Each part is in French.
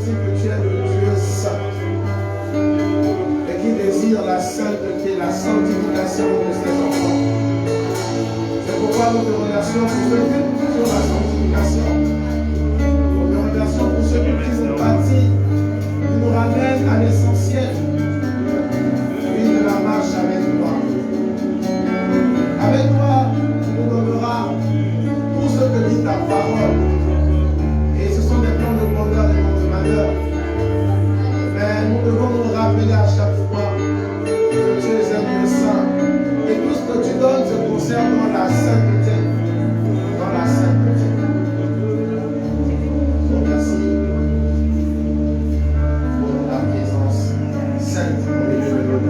aussi que tu es le Dieu saint et qui désire la sainteté, la sanctification de ses enfants. C'est pourquoi nous te remercions pour ceux qui nous toujours la sanctification. Nous te remercions pour ceux qui nous bâtit, qui nous ramènent à l'essentiel. Oui, de la marche avec toi. Avec toi, tu nous donneras tout ce que dit ta parole. Et ce sont des plans de bonheur et non de malheur. Mais nous devons nous rappeler à chaque fois que tu es un Dieu saint. Et tout ce que tu donnes se concerne dans la sainteté. Dans la sainteté. Donc merci pour ta présence sainte au milieu de nous.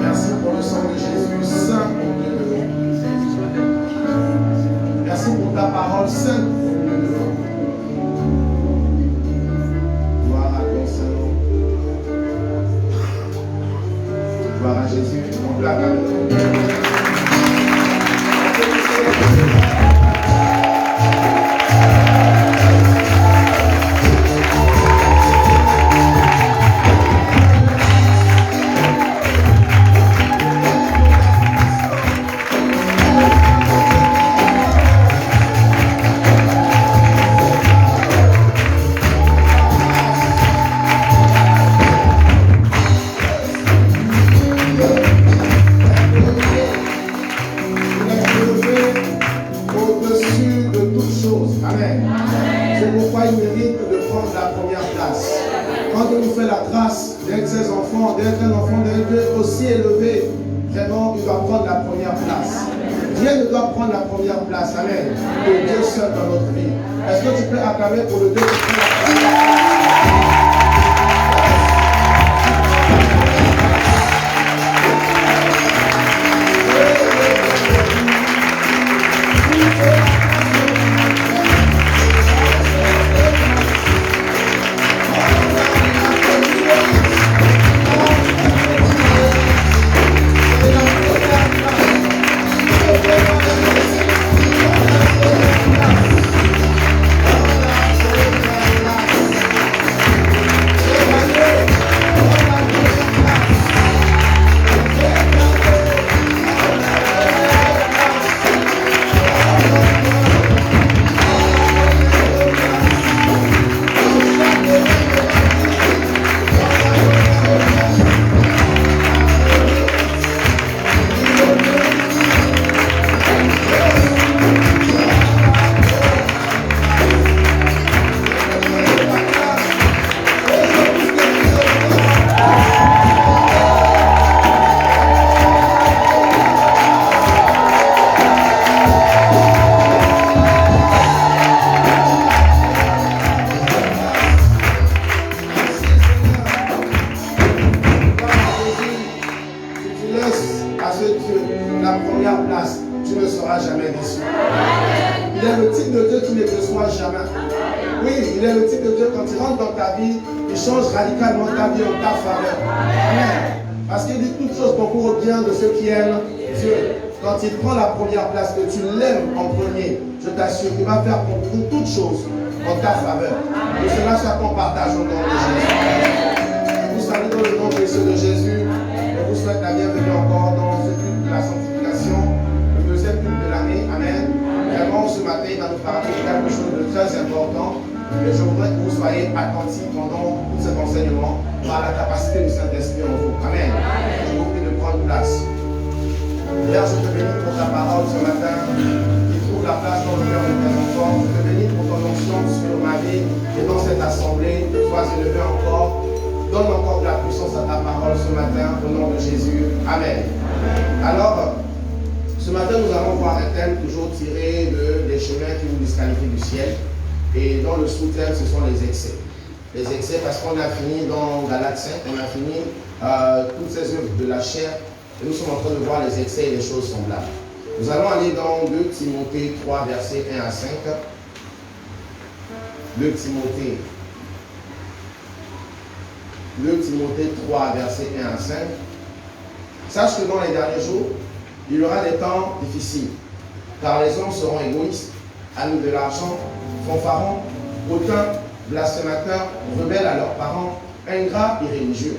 Merci pour le sang de Jésus saint au milieu de nous. Merci pour ta parole sainte au milieu de nous. Gloire à ton Saint-Nom. Gloire à Jésus. On l'acclame. Amen. Le Dieu seul dans notre vie. Est-ce que tu peux acclamer pour le Dieu qui prend la première il va faire pour toutes choses en ta faveur. Et cela soit ton partage au nom de Jésus. Je vous salue dans le nom précieux de Jésus. Je vous souhaite la bienvenue encore dans ce culte de la sanctification, le deuxième culte de l'année. Amen. Vraiment, ce matin, il va nous parler de quelque chose de très important. Et je voudrais que vous soyez attentifs pendant tout cet enseignement par la capacité du Saint-Esprit en vous. Amen. Je vous prie de prendre place. Père, je te bénis pour ta parole ce matin. La place dans le cœur de tes enfants. Je te bénis pour ton onction sur ma vie et dans cette assemblée. Sois élevé encore. Donne encore de la puissance à ta parole ce matin au nom de Jésus. Amen. Alors, ce matin, nous allons voir un thème toujours tiré des chemins qui nous disqualifient du ciel. Et dans le sous-thème, ce sont les excès. Les excès parce qu'on a fini dans Galates 5, on a fini toutes ces œuvres de la chair. Et nous sommes en train de voir les excès et les choses semblables. Nous allons aller dans 2 Timothée 3, versets 1 à 5. 2 Timothée 3, versets 1 à 5. Sache que dans les derniers jours, il y aura des temps difficiles, car les hommes seront égoïstes, amis de l'argent, fanfarons, hautains, blasphémateurs, rebelles à leurs parents, ingrats, irréligieux,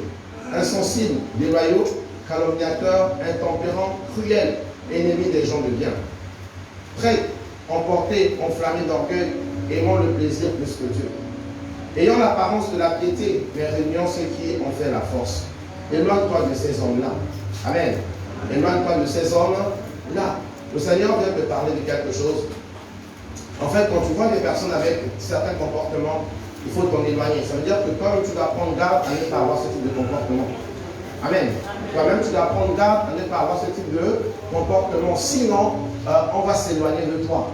insensibles, déloyaux, calomniateurs, intempérants, cruels, ennemis des gens de bien, prêts, emportés, enflammés d'orgueil, aimant le plaisir plus que Dieu, ayant l'apparence de la piété, mais réuniant ceux qui en fait la force. Éloigne-toi de ces hommes-là. Amen. Éloigne-toi de ces hommes-là. Le Seigneur vient te parler de quelque chose. En fait, quand tu vois des personnes avec certains comportements, il faut t'en éloigner. Ça veut dire que toi-même, tu dois prendre garde à ne pas avoir ce type de comportement. Amen. Toi-même, tu dois prendre garde à ne pas avoir ce type de comportement. Sinon, on va s'éloigner de toi.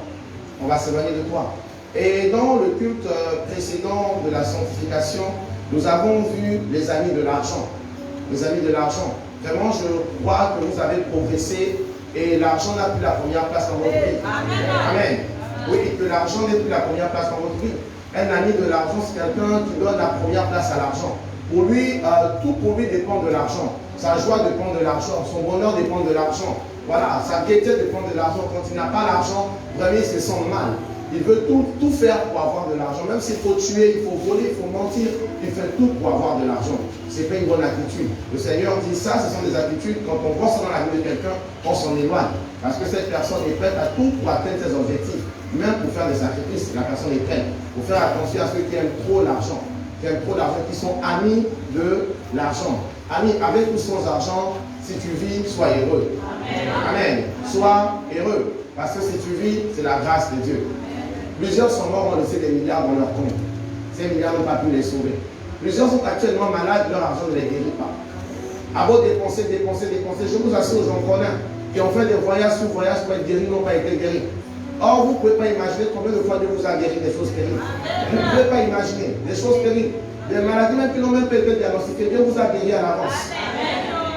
On va s'éloigner de toi. Et dans le culte précédent de la sanctification, nous avons vu les amis de l'argent. Les amis de l'argent. Vraiment, je crois que vous avez progressé et l'argent n'a plus la première place dans votre vie. Amen. Oui, que l'argent n'est plus la première place dans votre vie. Un ami de l'argent, c'est quelqu'un qui donne la première place à l'argent. Pour lui, tout pour lui dépend de l'argent. Sa joie dépend de l'argent. Son bonheur dépend de l'argent. Voilà, sa gaieté dépend de l'argent. Quand il n'a pas l'argent, vraiment, il se sent mal. Il veut tout faire pour avoir de l'argent. Même s'il faut tuer, il faut voler, il faut mentir, il fait tout pour avoir de l'argent. Ce n'est pas une bonne attitude. Le Seigneur dit ça, ce sont des attitudes, quand on voit ça dans la vie de quelqu'un, on s'en éloigne. Parce que cette personne est prête à tout pour atteindre ses objectifs. Même pour faire des sacrifices, la personne est prête. Il faut faire attention à ceux qui aiment trop l'argent. Qui aiment trop l'argent, qui sont amis de l'argent. Amis avec ou sans argent, si tu vis, sois heureux. Amen. Amen. Sois heureux. Parce que si tu vis, c'est la grâce de Dieu. Plusieurs sont morts, ont laissé des milliards dans leur compte. Ces milliards n'ont pas pu les sauver. Plusieurs sont actuellement malades, leur argent ne les guérit pas. À beau dépenser, je vous assure, j'en connais qui ont fait des voyages sous voyages pour être guéris, n'ont pas été guéris. Or, vous ne pouvez pas imaginer combien de fois Dieu vous a guéri des choses terribles. Vous ne pouvez pas imaginer des choses terribles. Des maladies même qui n'ont même pas été diagnostiquées. Dieu vous a guéri à l'avance.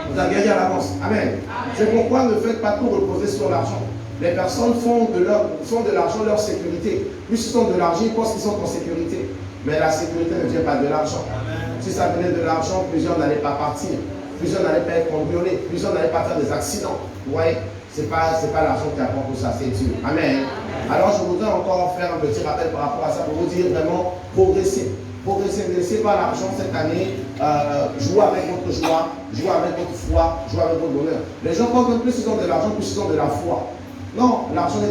Vous a guéri à l'avance. Amen. C'est pourquoi ne faites pas tout reposer sur l'argent. Les personnes font de l'argent leur sécurité. Plus ils ont de l'argent, ils pensent qu'ils sont en sécurité. Mais la sécurité ne vient pas de l'argent. Si ça venait de l'argent, plusieurs n'allaient pas partir. Plusieurs n'allaient pas être cambriolés. Plusieurs n'allaient pas faire des accidents. Vous voyez, ce n'est pas l'argent qui apporte tout ça, c'est Dieu. Amen. Alors je voudrais encore faire un petit rappel par rapport à ça pour vous dire vraiment progresser. Progresser, ne laissez pas l'argent cette année jouer avec votre joie, jouer avec votre foi, jouer avec votre bonheur. Les gens pensent que plus ils ont de l'argent, plus ils ont de la foi. Non, la foi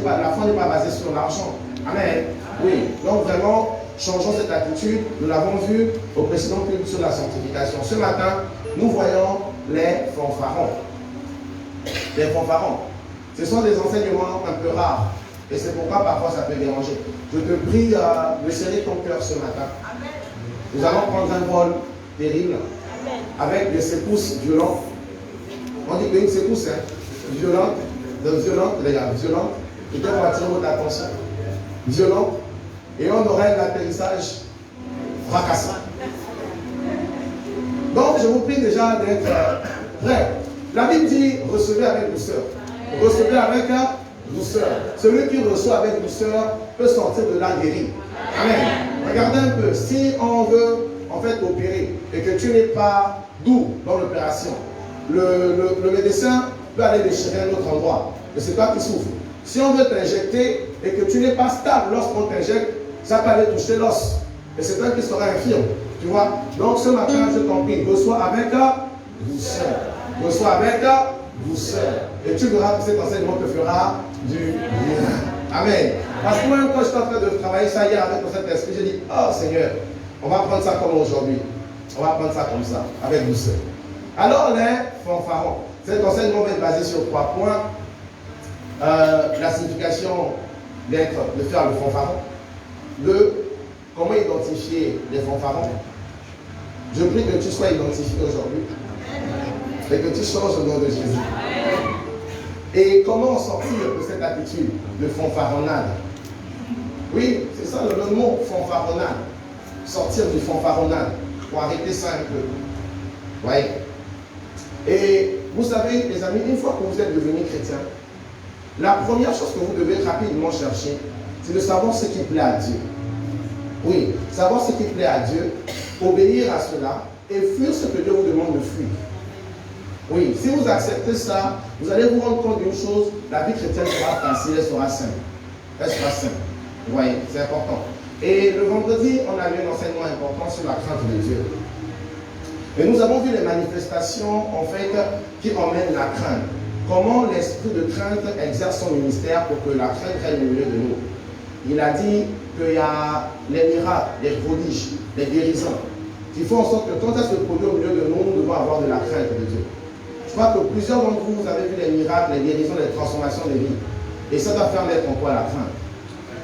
n'est pas basée sur l'argent. Amen. Oui, donc vraiment, changeons cette attitude. Nous l'avons vu au précédent culte sur la sanctification. Ce matin, nous voyons les fanfarons. Les fanfarons. Ce sont des enseignements un peu rares. Et c'est pourquoi parfois ça peut déranger. Je te prie de serrer ton cœur ce matin. Amen. Nous allons prendre un vol terrible. Amen. Avec des secousses violentes. On dit qu'une secousse violente. Regarde, violente, et qu'on va attirer votre attention, violente, et on aurait l'atterrissage fracassant. Donc, je vous prie déjà d'être prêts. La Bible dit, recevez avec douceur. Recevez avec douceur. Celui qui reçoit avec douceur peut sortir de là guéri. Amen. Regardez un peu, si on veut en fait opérer, et que tu n'es pas doux dans l'opération, le médecin peut aller déchirer un autre endroit. Et c'est toi qui souffres. Si on veut t'injecter et que tu n'es pas stable lorsqu'on t'injecte, ça peut aller toucher l'os. Et c'est toi qui seras infirme. Tu vois? Donc ce matin, je t'en prie, reçois avec douceur. Reçois avec douceur. Et tu verras que cet enseignement te fera du bien. Amen. Parce que moi, quand je suis en train de travailler ça hier avec cet esprit, j'ai dit, oh Seigneur, on va prendre ça comme aujourd'hui. On va prendre ça comme ça, avec douceur. Alors les fanfarons. Cet enseignement va être basé sur 3 points. La signification de faire le fanfaron. 2. Comment identifier les fanfarons. Je prie que tu sois identifié aujourd'hui et que tu changes au nom de Jésus. Et comment sortir de cette attitude de fanfaronnade. Oui, c'est ça le mot, fanfaronnade. Sortir du fanfaronnade pour arrêter ça un peu. Vous voyez? Et vous savez, les amis, une fois que vous êtes devenus chrétiens, la première chose que vous devez rapidement chercher, c'est de savoir ce qui plaît à Dieu. Oui, savoir ce qui plaît à Dieu, obéir à cela et fuir ce que Dieu vous demande de fuir. Oui, si vous acceptez ça, vous allez vous rendre compte d'une chose, la vie chrétienne sera facile, elle sera simple. Elle sera simple. Vous voyez, c'est important. Et le vendredi, on a eu un enseignement important sur la crainte de Dieu. Et nous avons vu les manifestations, en fait, qui emmènent la crainte. Comment l'esprit de crainte exerce son ministère pour que la crainte règne au milieu de nous. Il a dit qu'il y a les miracles, les prodiges, les guérisons. Il faut en sorte que quand ça se produit au milieu de nous, nous devons avoir de la crainte de Dieu. Je crois que plusieurs d'entre vous, vous avez vu les miracles, les guérisons, les transformations des vies. Et ça doit faire naître en toi la crainte.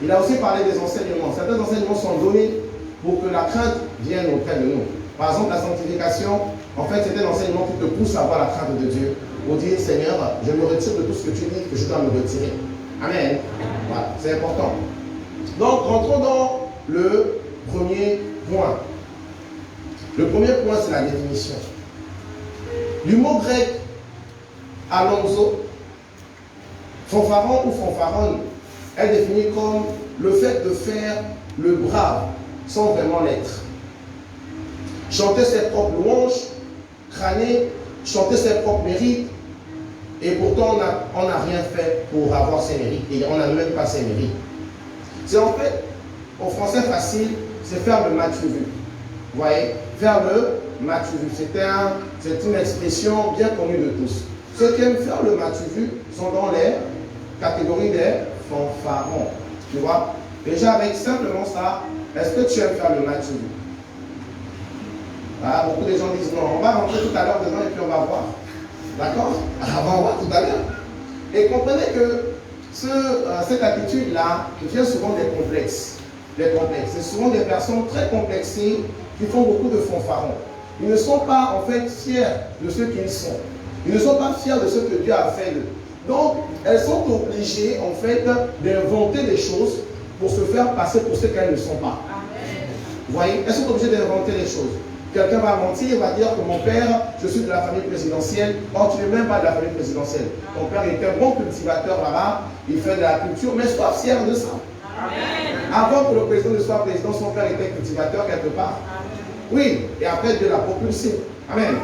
Il a aussi parlé des enseignements. Certains enseignements sont donnés pour que la crainte vienne auprès de nous. Par exemple, la sanctification, en fait, c'est un enseignement qui te pousse à avoir la crainte de Dieu. Pour dire, Seigneur, je me retire de tout ce que tu dis, que je dois me retirer. Amen. Voilà, c'est important. Donc, rentrons dans le premier point. Le premier point, c'est la définition. Du mot grec, alonzo, fanfaron ou fanfaronne, est défini comme le fait de faire le brave sans vraiment l'être. Chanter ses propres louanges, crâner, chanter ses propres mérites, et pourtant on n'a rien fait pour avoir ses mérites, et on n'a même pas ses mérites. C'est en fait, au français facile, c'est faire le match vu. Vous voyez, faire le match vu, c'est une expression bien connue de tous. Ceux qui aiment faire le match vu sont dans les catégories des fanfarons. Tu vois, déjà avec simplement ça, est-ce que tu aimes faire le match vu? Ah, beaucoup de gens disent non, on va rentrer tout à l'heure dedans et puis on va voir. D'accord? Alors on va voir tout à l'heure. Et comprenez que cette attitude-là vient souvent des complexes. C'est souvent des personnes très complexées qui font beaucoup de fanfarons. Ils ne sont pas en fait fiers de ce qu'ils sont. Ils ne sont pas fiers de ce que Dieu a fait d'eux. Donc, elles sont obligées en fait d'inventer des choses pour se faire passer pour ce qu'elles ne sont pas. Vous voyez? Elles sont obligées d'inventer des choses. Quelqu'un va mentir, va dire que mon père, je suis de la famille présidentielle. Or, tu n'es même pas de la famille présidentielle. Ton père est un bon cultivateur là-bas, il fait de la culture, mais sois fier de ça. Amen. Avant que le président ne soit président, son père était cultivateur quelque part. Amen. Oui, et après Dieu l'a propulsé. Amen.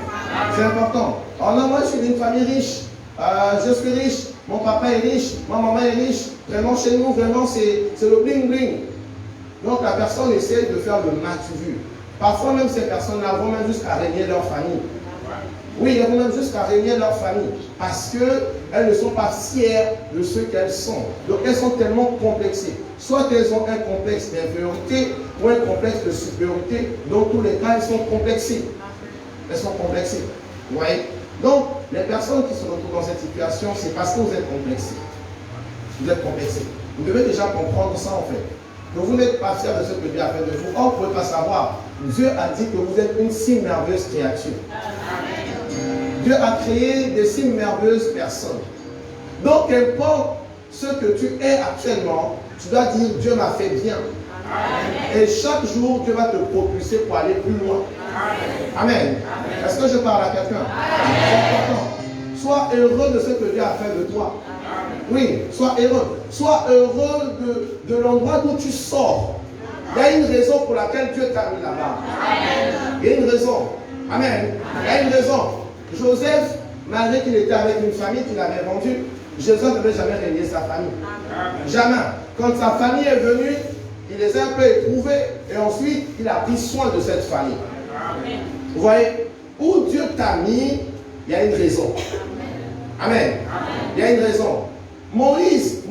C'est important. Oh non, moi je suis d'une famille riche. Je suis riche. Mon papa est riche. Ma maman est riche. Vraiment, chez nous, vraiment, c'est le bling-bling. Donc la personne essaie de faire le match vu. Parfois même ces personnes-là vont même jusqu'à régner leur famille. Oui, elles vont même jusqu'à régner leur famille. Parce qu'elles ne sont pas fières de ce qu'elles sont. Donc elles sont tellement complexées. Soit elles ont un complexe d'infériorité ou un complexe de supériorité. Dans tous les cas, elles sont complexées. Elles sont complexées. Vous voyez? Donc, les personnes qui se retrouvent dans cette situation, c'est parce que vous êtes complexés. Vous êtes complexés. Vous devez déjà comprendre ça en fait. Que vous n'êtes pas fiers de ce que Dieu a fait de vous. Or, vous ne pouvez pas savoir. Dieu a dit que vous êtes une si merveilleuse créature. Dieu a créé des si merveilleuses personnes. Donc, qu'importe ce que tu es actuellement, tu dois dire Dieu m'a fait bien. Et chaque jour, Dieu va te propulser pour aller plus loin. Amen. Est-ce que je parle à quelqu'un? C'est important. Sois heureux de ce que Dieu a fait de toi. Oui, sois heureux. Sois heureux de l'endroit d'où tu sors. Il y a une raison pour laquelle Dieu t'a mis là-bas. Il y a une raison. Amen. Il y a une raison. Joseph, malgré qu'il était avec une famille qu'il avait vendue, Joseph n'avait jamais régné sa famille. Jamais. Quand sa famille est venue, il les a un peu éprouvés et ensuite il a pris soin de cette famille. Vous voyez, où Dieu t'a mis, il y a une raison. Amen. Il y a une raison. Moïse,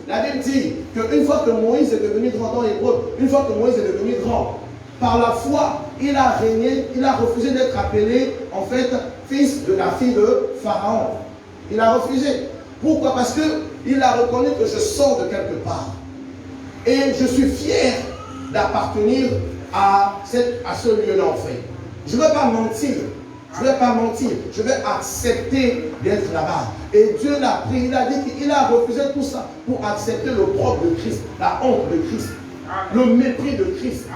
la Bible dit qu'une fois que Moïse est devenu grand dans l'Hébreu, une fois que Moïse est devenu grand, par la foi, il a régné, il a refusé d'être appelé, en fait, fils de la fille de Pharaon. Il a refusé. Pourquoi? Parce qu'il a reconnu que je sors de quelque part. Et je suis fier d'appartenir à ce lieu-là, en fait. Je ne vais pas mentir. Je ne vais pas mentir. Je vais accepter d'être là-bas. Et Dieu l'a pris. Il a dit qu'il a refusé tout ça pour accepter le propre de Christ, la honte de Christ, le mépris de Christ.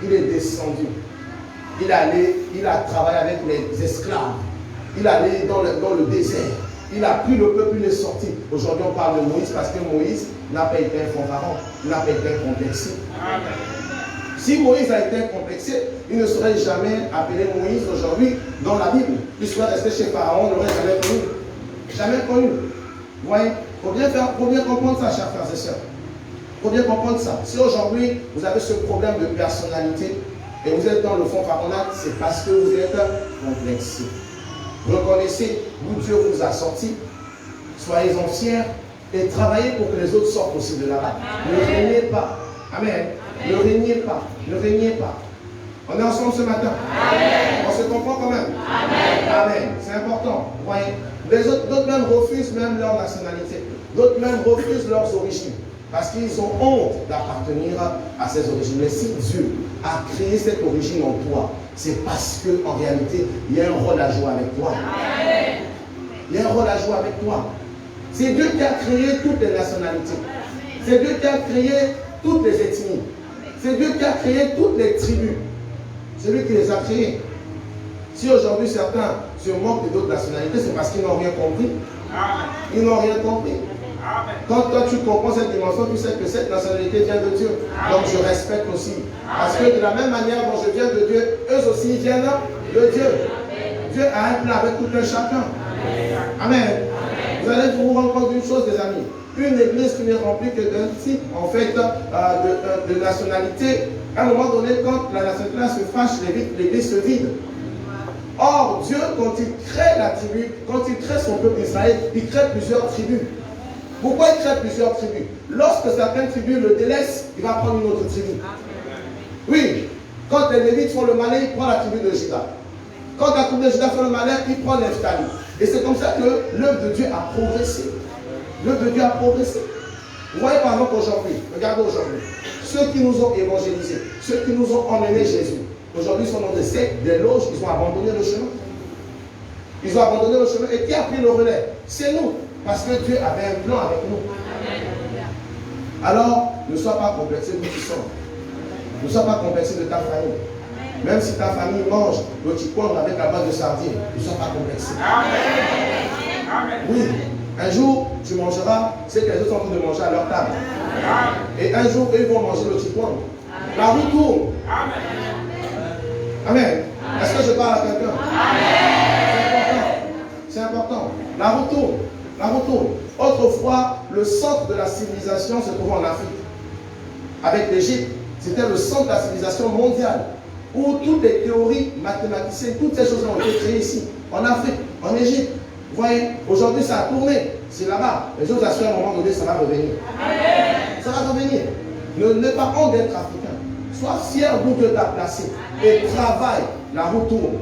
Il est descendu. Il a travaillé avec les esclaves. Il est allé dans le désert. Il a pris le peuple, il est sorti. Aujourd'hui, on parle de Moïse parce que Moïse n'a pas été un fanfaron. Il n'a pas été complexé. Si Moïse a été complexé, il ne serait jamais appelé Moïse aujourd'hui dans la Bible. Il serait resté chez Pharaon, il n'aurait jamais connu. Jamais connu. Vous voyez, il faut bien comprendre ça, chers frères et sœurs. Il faut bien comprendre ça. Si aujourd'hui, vous avez ce problème de personnalité et vous êtes dans le fond pharaonique, c'est parce que vous êtes complexé. Reconnaissez d'où Dieu vous a sorti. Soyez-en fiers et travaillez pour que les autres sortent aussi de là-bas. Ne régnez pas. Amen. Ne régnez pas. Ne régnez pas. On est ensemble ce matin. Amen. On se comprend quand même. Amen. Amen. C'est important. Vous voyez. D'autres même refusent même leur nationalité. D'autres même refusent leurs origines. Parce qu'ils ont honte d'appartenir à ces origines. Mais si Dieu a créé cette origine en toi, c'est parce qu'en réalité, il y a un rôle à jouer avec toi. Amen. Il y a un rôle à jouer avec toi. C'est Dieu qui a créé toutes les nationalités. C'est Dieu qui a créé toutes les ethnies. C'est Dieu qui a créé toutes les tribus. C'est lui qui les a créés. Si aujourd'hui certains se moquent d'autres nationalités, c'est parce qu'ils n'ont rien compris. Ils n'ont rien compris. Quand toi tu comprends cette dimension, tu sais que cette nationalité vient de Dieu. Donc je respecte aussi. Parce que de la même manière dont je viens de Dieu, eux aussi viennent de Dieu. Dieu a un plan avec tout un chacun. Amen. Vous allez vous rendre compte d'une chose, les amis. Une église qui n'est remplie que d'un type, en fait, de nationalité. À un moment donné, quand la nationalité se fâche, l'église se vide. Or, Dieu, quand il crée la tribu, quand il crée son peuple d'Israël, il crée plusieurs tribus. Pourquoi il crée plusieurs tribus? Lorsque certaines tribus le délaissent, il va prendre une autre tribu. Oui, quand les Lévites font le malin, il prend la tribu de Juda. Quand la tribu de Juda fait le malin, il prend Nephtali. Et c'est comme ça que l'œuvre de Dieu a progressé. L'œuvre de Dieu a progressé. Vous voyez par exemple aujourd'hui, regardez aujourd'hui, ceux qui nous ont évangélisés, ceux qui nous ont emmenés Jésus, aujourd'hui sont dans des sectes, des loges, ils ont abandonné le chemin. Ils ont abandonné le chemin. Et qui a pris le relais? C'est nous. Parce que Dieu avait un plan avec nous. Alors, ne sois pas complexé d'où tu sors. Ne sois pas complexé de ta famille. Même si ta famille mange le chikwang avec la base de sardines, ne sois pas complexé. Oui, un jour, tu mangeras ce que les autres sont en train de manger à leur table. Et un jour, ils vont manger le chikwang. La roue tourne. Amen. Est-ce que je parle à quelqu'un? C'est important. La roue tourne. La roue tourne. Autrefois, le centre de la civilisation se trouvait en Afrique. Avec l'Égypte, c'était le centre de la civilisation mondiale. Où toutes les théories mathématiciennes, toutes ces choses ont été créées ici, en Afrique, en Égypte. Vous voyez, aujourd'hui ça a tourné, c'est là-bas. Et je vous assure, à un moment donné, ça va revenir. Amen. Ça va revenir. Ne pas honte d'être africain. Sois fier d'où Dieu t'a placé. Et travaille, la roue tourne.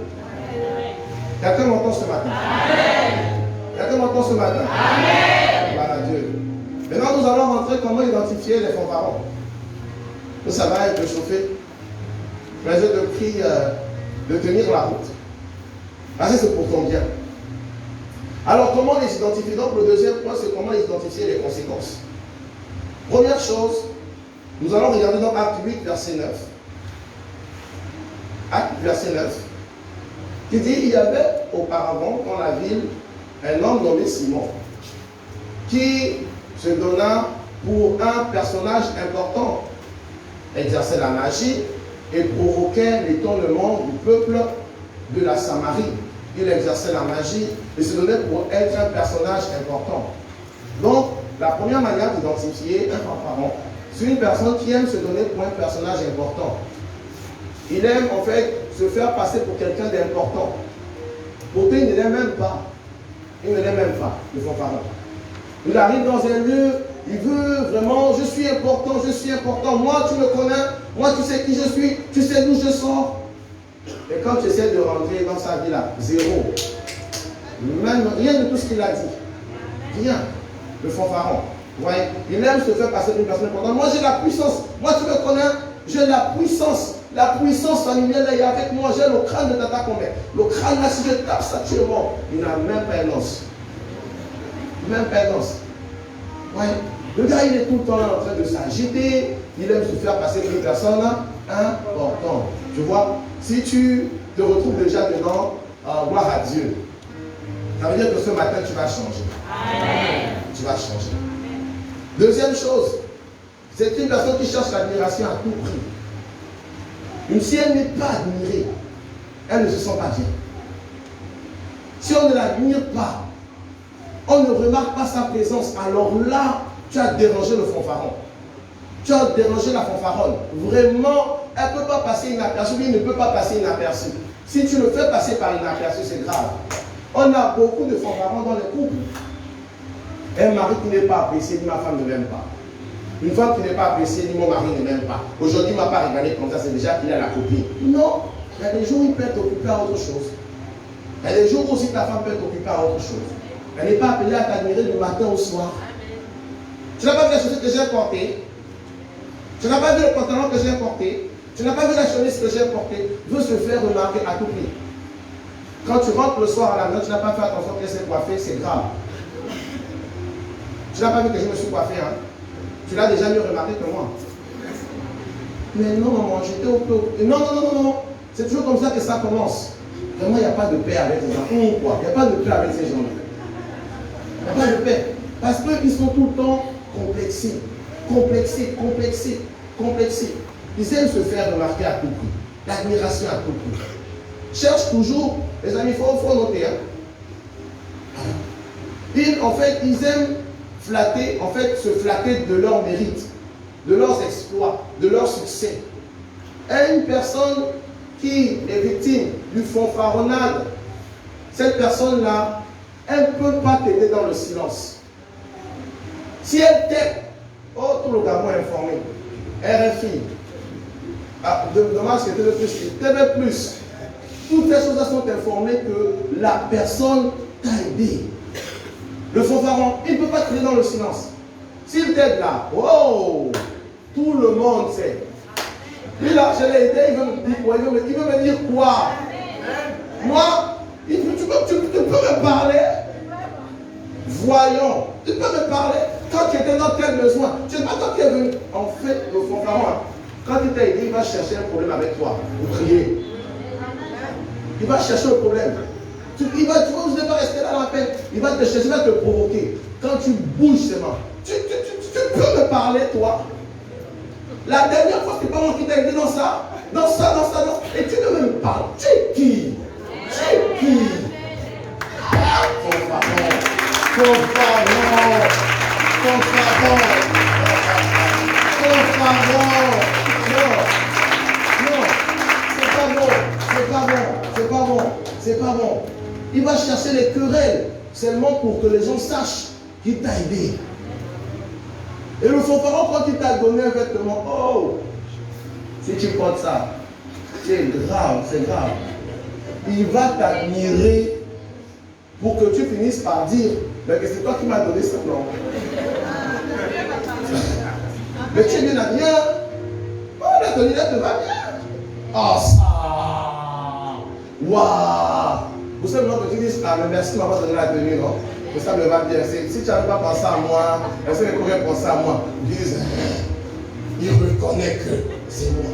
Quelqu'un m'entend ce matin? Amen. Quelqu'un m'entend ce matin? Amen. Voilà Dieu. Maintenant, nous allons rentrer comment identifier les fanfarons. Ça va être chauffé. Mais je te prie de tenir la route. Parce que c'est pour ton bien. Alors, comment les identifier? Donc, le deuxième point, c'est comment identifier les conséquences. Première chose, nous allons regarder dans Acte 8, verset 9. Acte 8, verset 9. Qui dit, il y avait auparavant dans la ville un homme nommé Simon qui se donna pour un personnage important, exerçait la magie et provoquait l'étonnement du peuple de la Samarie. Il exerçait la magie et se donnait pour être un personnage important. Donc, la première manière d'identifier un fanfaron, c'est une personne qui aime se donner pour un personnage important. Il aime en fait se faire passer pour quelqu'un d'important. Pourtant, il ne l'aime même pas. Il ne l'aime même pas, le fanfaron. Il arrive dans un lieu, il veut vraiment, je suis important, moi tu me connais, moi tu sais qui je suis, tu sais d'où je sors. Et quand tu essaies de rentrer dans sa vie là, zéro. Même rien de tout ce qu'il a dit. Rien. Le fanfaron. Vous voyez, il aime se faire passer pour une personne importante. Moi j'ai la puissance, moi tu me connais, j'ai la puissance familiale est avec moi, j'ai le crâne de Tata Combé. Le crâne là, si je tape ça, tu es mort. Il n'a même pas un os. Même pas un os. Ouais. Le gars, il est tout le temps en train de s'agiter. Il aime se faire passer pour une personne importante. Tu vois, si tu te retrouves déjà dedans, gloire à Dieu. Ça veut dire que ce matin, tu vas changer. Amen. Tu vas changer. Deuxième chose, c'est une personne qui cherche l'admiration à tout prix. Si elle n'est pas admirée, elle ne se sent pas bien. Si on ne l'admire pas, on ne remarque pas sa présence, alors là, tu as dérangé le fanfaron. Tu as dérangé la fanfaronne. Vraiment, elle ne peut pas passer inaperçue, il ne peut pas passer inaperçu. Si tu le fais passer par inaperçu, c'est grave. On a beaucoup de fanfarons dans les couples. Un mari qui n'est pas apprécié, ni ma femme ne m'aime pas. Une femme qui n'est pas appréciée, ni mon mari ne m'aime pas. Aujourd'hui, il ne m'a pas regardé comme ça, c'est déjà qu'il a la copine. Non, il y a des jours où il peut être occupé à autre chose. Il y a des jours où aussi ta femme peut être occupée à autre chose. Elle n'est pas appelée à t'admirer du matin au soir. Tu n'as pas vu la chaussette que j'ai portée. Tu n'as pas vu le pantalon que j'ai porté. Tu n'as pas vu la chemise que j'ai portée. Veut se faire remarquer à tout prix. Quand tu rentres le soir à la maison, tu n'as pas fait attention qu'elle s'est coiffée, c'est grave. Tu n'as pas vu que je me suis coiffé, hein? Tu l'as déjà mieux remarqué que moi. Mais non, maman, j'étais au peu. Non, non, non, non, non. C'est toujours comme ça que ça commence. Vraiment, il n'y a pas de paix avec ces gens. Il n'y a pas de paix avec ces gens-là. Il n'y a pas de paix. Parce qu'ils sont tout le temps complexés. Complexés, complexés, complexés. Ils aiment se faire remarquer à tout prix. L'admiration à tout prix. Cherche toujours, les amis, il faut noter. Hein. Ils aiment flatter, se flatter de leur mérite, de leurs exploits, de leur succès. Et une personne qui est victime du fanfaronnade, cette personne-là, elle ne peut pas t'aider dans le silence. Si elle t'aide, oh, tout le Gabon est informé. RFI, dommage que TV+, toutes ces choses-là sont informées que la personne t'a aidé. Le fanfaron, il ne peut pas t'aider dans le silence. S'il t'aide là, oh, tout le monde sait. Lui là, je l'ai aidé, il veut me dire quoi? Il veut me dire quoi? Moi, tu peux me parler? Voyons, tu peux me parler quand tu étais dans tel besoin. Tu sais pas quand tu es venu. En fait, le fanfaron, quand il t'a aidé, il va chercher un problème avec toi. Vous priez. Il va chercher le problème. Tu ne vas pas rester là dans la paix. Il va te chercher, il va te provoquer. Quand tu bouges seulement, tu peux me parler, toi. La dernière fois, c'est pas moi qui t'ai aidé dans ça. Et tu ne me parles. Tu es qui? C'est pas bon. Il va chercher les querelles seulement pour que les gens sachent qu'il t'a aidé. Et le fanfaron, quand il t'a donné un vêtement, oh, si tu portes ça, c'est grave. Il va t'admirer pour que tu finisses par dire, mais que c'est toi qui m'as donné ça, non? Mais tu es bien habillé. Oh, la tenue là te va bien. Oh, ça. Waouh. Vous savez, que tu dis, ah, mais merci, maman, de donner la tenue, non? Mais ça me va bien. Si tu n'avais pas pensé à moi, est-ce que les pourraient penser à moi? Ils disent, il reconnaît que c'est moi.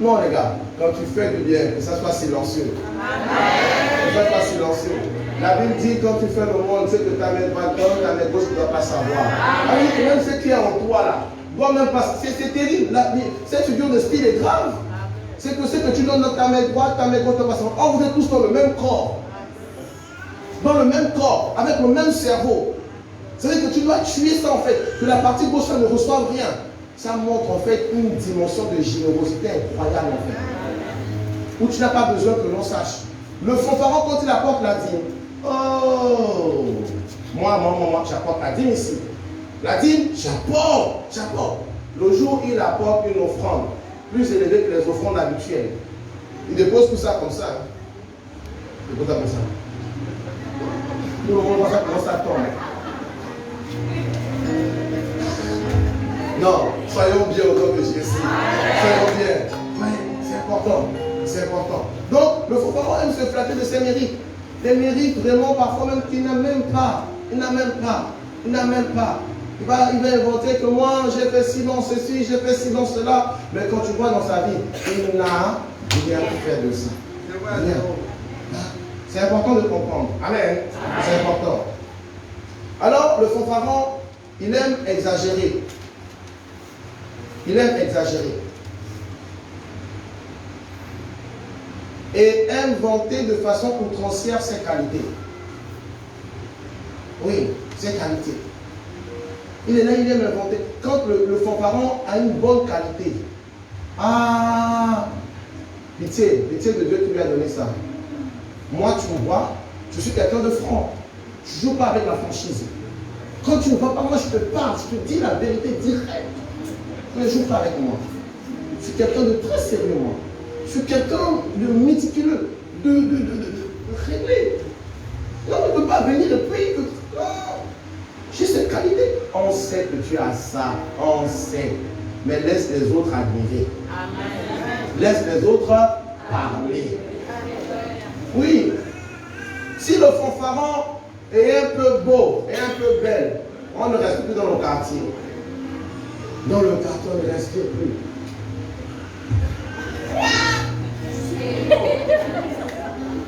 Non, les gars, quand tu fais du bien, que ça soit silencieux. Que ça soit silencieux. La Bible dit, quand tu fais le monde, c'est que ta main droite, ta main gauche, tu ne dois pas savoir. Alors, même ce qui est en toi, là, doit même pas. C'est terrible. Cette figure de style est grave. C'est que ce que tu donnes dans ta main droite, ta main gauche, tu ne dois pas savoir. Oh, vous êtes tous dans le même corps. Dans le même corps, avec le même cerveau. C'est-à-dire que tu dois tuer ça en fait, que la partie gauche ne reçoive rien. Ça montre en fait une dimension de générosité incroyable en fait. Où tu n'as pas besoin que l'on sache. Le fanfaron, quand il apporte la dîme, oh, moi, j'apporte la dîme ici. La dîme, j'apporte. Le jour où il apporte une offrande plus élevée que les offrandes habituelles, il dépose tout ça comme ça. Il dépose ça comme ça. Tout le monde voit ça comment ça tombe. Non, soyons bien au nom de Jésus. Soyons bien. Mais c'est important. Donc, le fanfaron aime se flatter de ses mérites. Des mérites vraiment parfois même qu'il n'a même pas. Il va inventer que moi, j'ai fait ci dans ceci, j'ai fait ci dans cela. Mais quand tu vois dans sa vie, il n'a rien fait de ça. Rien. C'est important de comprendre. Amen. C'est important. Alors, le fanfaron, il aime exagérer. Et aime vanter de façon outrancière ses qualités. Oui, ses qualités. Il est là, il aime inventer. Quand le fanfaron a une bonne qualité, pitié de Dieu qui lui a donné ça. Moi, tu me vois, je suis quelqu'un de franc. Je ne joue pas avec la franchise. Quand tu ne vois pas, moi, je te parle, je te dis la vérité directe. Tu ne joues pas avec moi. Je suis quelqu'un de très sérieux, moi. Je suis quelqu'un de méticuleux, de réglé. Non, on ne peut pas venir et puis que... Non. J'ai cette qualité. On sait que tu as ça. On sait. Mais laisse les autres admirer. Amen. Laisse les autres parler. Oui. Si le fanfaron est un peu beau et un peu belle, on ne reste plus dans le quartier. Dans le quartier, on ne reste plus.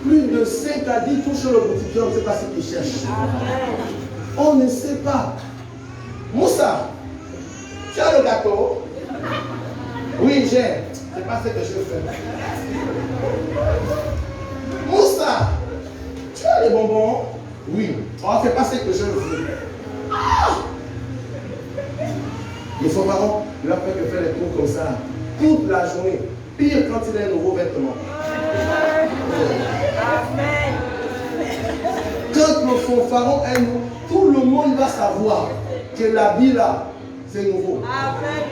Plus de 5 à 10 touchent le boutique, on ne sait pas ce qu'ils cherchent. On ne sait pas. Moussa, tu as le gâteau? Oui, j'ai. C'est pas ce que je fais. Moussa, tu as les bonbons? Oui. Oh, c'est pas ce que je veux. Il faut voir, il va faire que faire des tours comme ça toute la journée. Pire quand il a un nouveau vêtement. Amen. Quand le fanfaron est nouveau, tout le monde va savoir que l'habit là, c'est nouveau. Amen.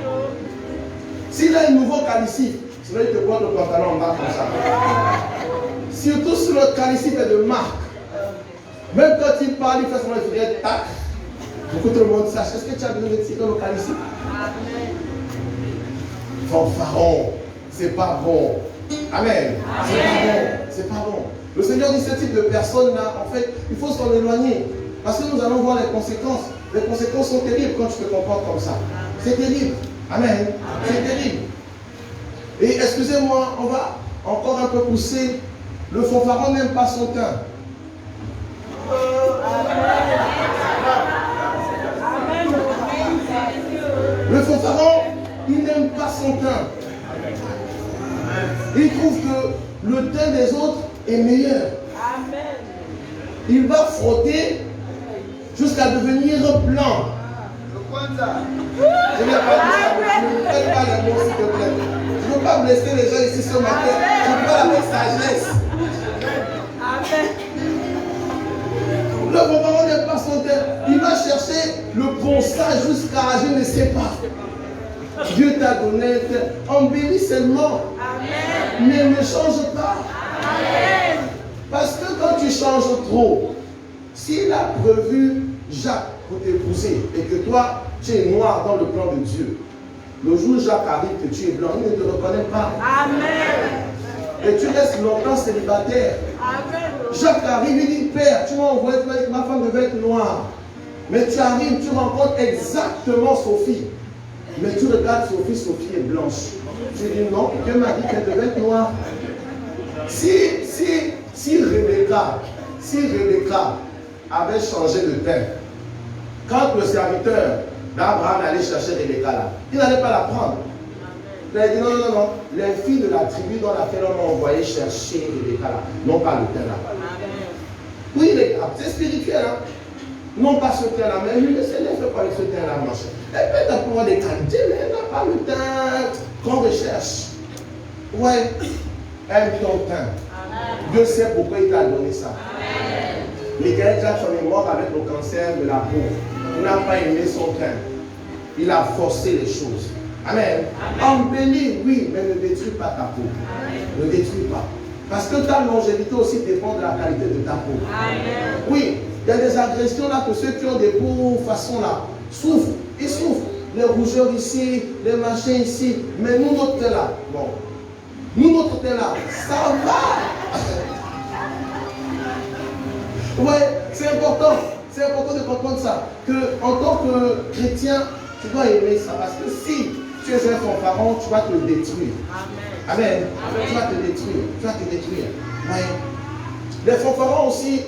S'il a un nouveau calicif, sinon il te porte le pantalon en bas comme ça. Surtout si le calicif est de marque. Même quand il parle, il fait son effet tac. Pour que tout le monde sache. Est-ce que tu as besoin de tirer le calicif? Amen. Fanfaron, c'est pas bon. Amen. C'est pas bon. C'est pas bon. Le Seigneur dit ce type de personnes-là, en fait, il faut s'en éloigner. Parce que nous allons voir les conséquences. Les conséquences sont terribles quand tu te comportes comme ça. C'est terrible. Amen. C'est terrible. Et excusez-moi, on va encore un peu pousser. Le fanfaron n'aime pas son teint. Le fanfaron, il n'aime pas son teint. Il trouve que le teint des autres est meilleur. Il va frotter jusqu'à devenir blanc. Je ne vais pas dire ça. Ne faites pas les mots, s'il te plaît. Je ne veux pas blesser les gens ici ce matin. Je parle avec sagesse. Le fanfaron n'aime pas son teint. Il va chercher le ponçage jusqu'à je ne sais pas. Dieu t'a donné, embellis seulement. Amen. Mais ne change pas. Amen. Parce que quand tu changes trop, s'il a prévu Jacques pour t'épouser et que toi, tu es noir dans le plan de Dieu, le jour où Jacques arrive que tu es blanc, il ne te reconnaît pas. Amen. Et tu restes longtemps célibataire. Amen. Jacques arrive, il dit, Père, tu m'as envoyé, ma femme devait être noire. Mais tu arrives, tu rencontres exactement Sophie. Mais tu regardes Sophie, Sophie est blanche. Tu dis non, Dieu m'a dit qu'elle devait être noire. Si Rebecca avait changé de teint, quand le serviteur d'Abraham allait chercher Rebecca là, il n'allait pas la prendre. Il a dit non. Les filles de la tribu dans laquelle on a envoyé chercher Rebecca là, non pas le teint là. Oui, les gars, c'est spirituel. Hein? Non pas ce teint là, mais lui, laissez-les faire avec ce teint là, machin. Elle peut avoir des qualités, mais elle n'a pas le teint qu'on recherche. Ouais, aime ton teint. Dieu sait pourquoi il t'a donné ça. Michael Jackson est mort avec le cancer de la peau. Il n'a pas aimé son teint. Il a forcé les choses. Amen. Embellis, oui, mais ne détruis pas ta peau. Ne détruis pas. Parce que ta longévité aussi dépend de la qualité de ta peau. Amen. Oui, il y a des agressions là que ceux qui ont des peaux façon là souffrent. Ils souffrent. Les rougeurs ici, les machins ici. Mais nous, notre teint là, bon. Nous, notre teint là, ça va. Ouais, c'est important. C'est important de comprendre ça. Que en tant que chrétien, tu dois aimer ça. Parce que si tu es un fanfaron, tu vas te détruire. Amen. Amen. Amen. Tu vas te détruire. Tu vas te détruire. Ouais. Les fanfarons aussi,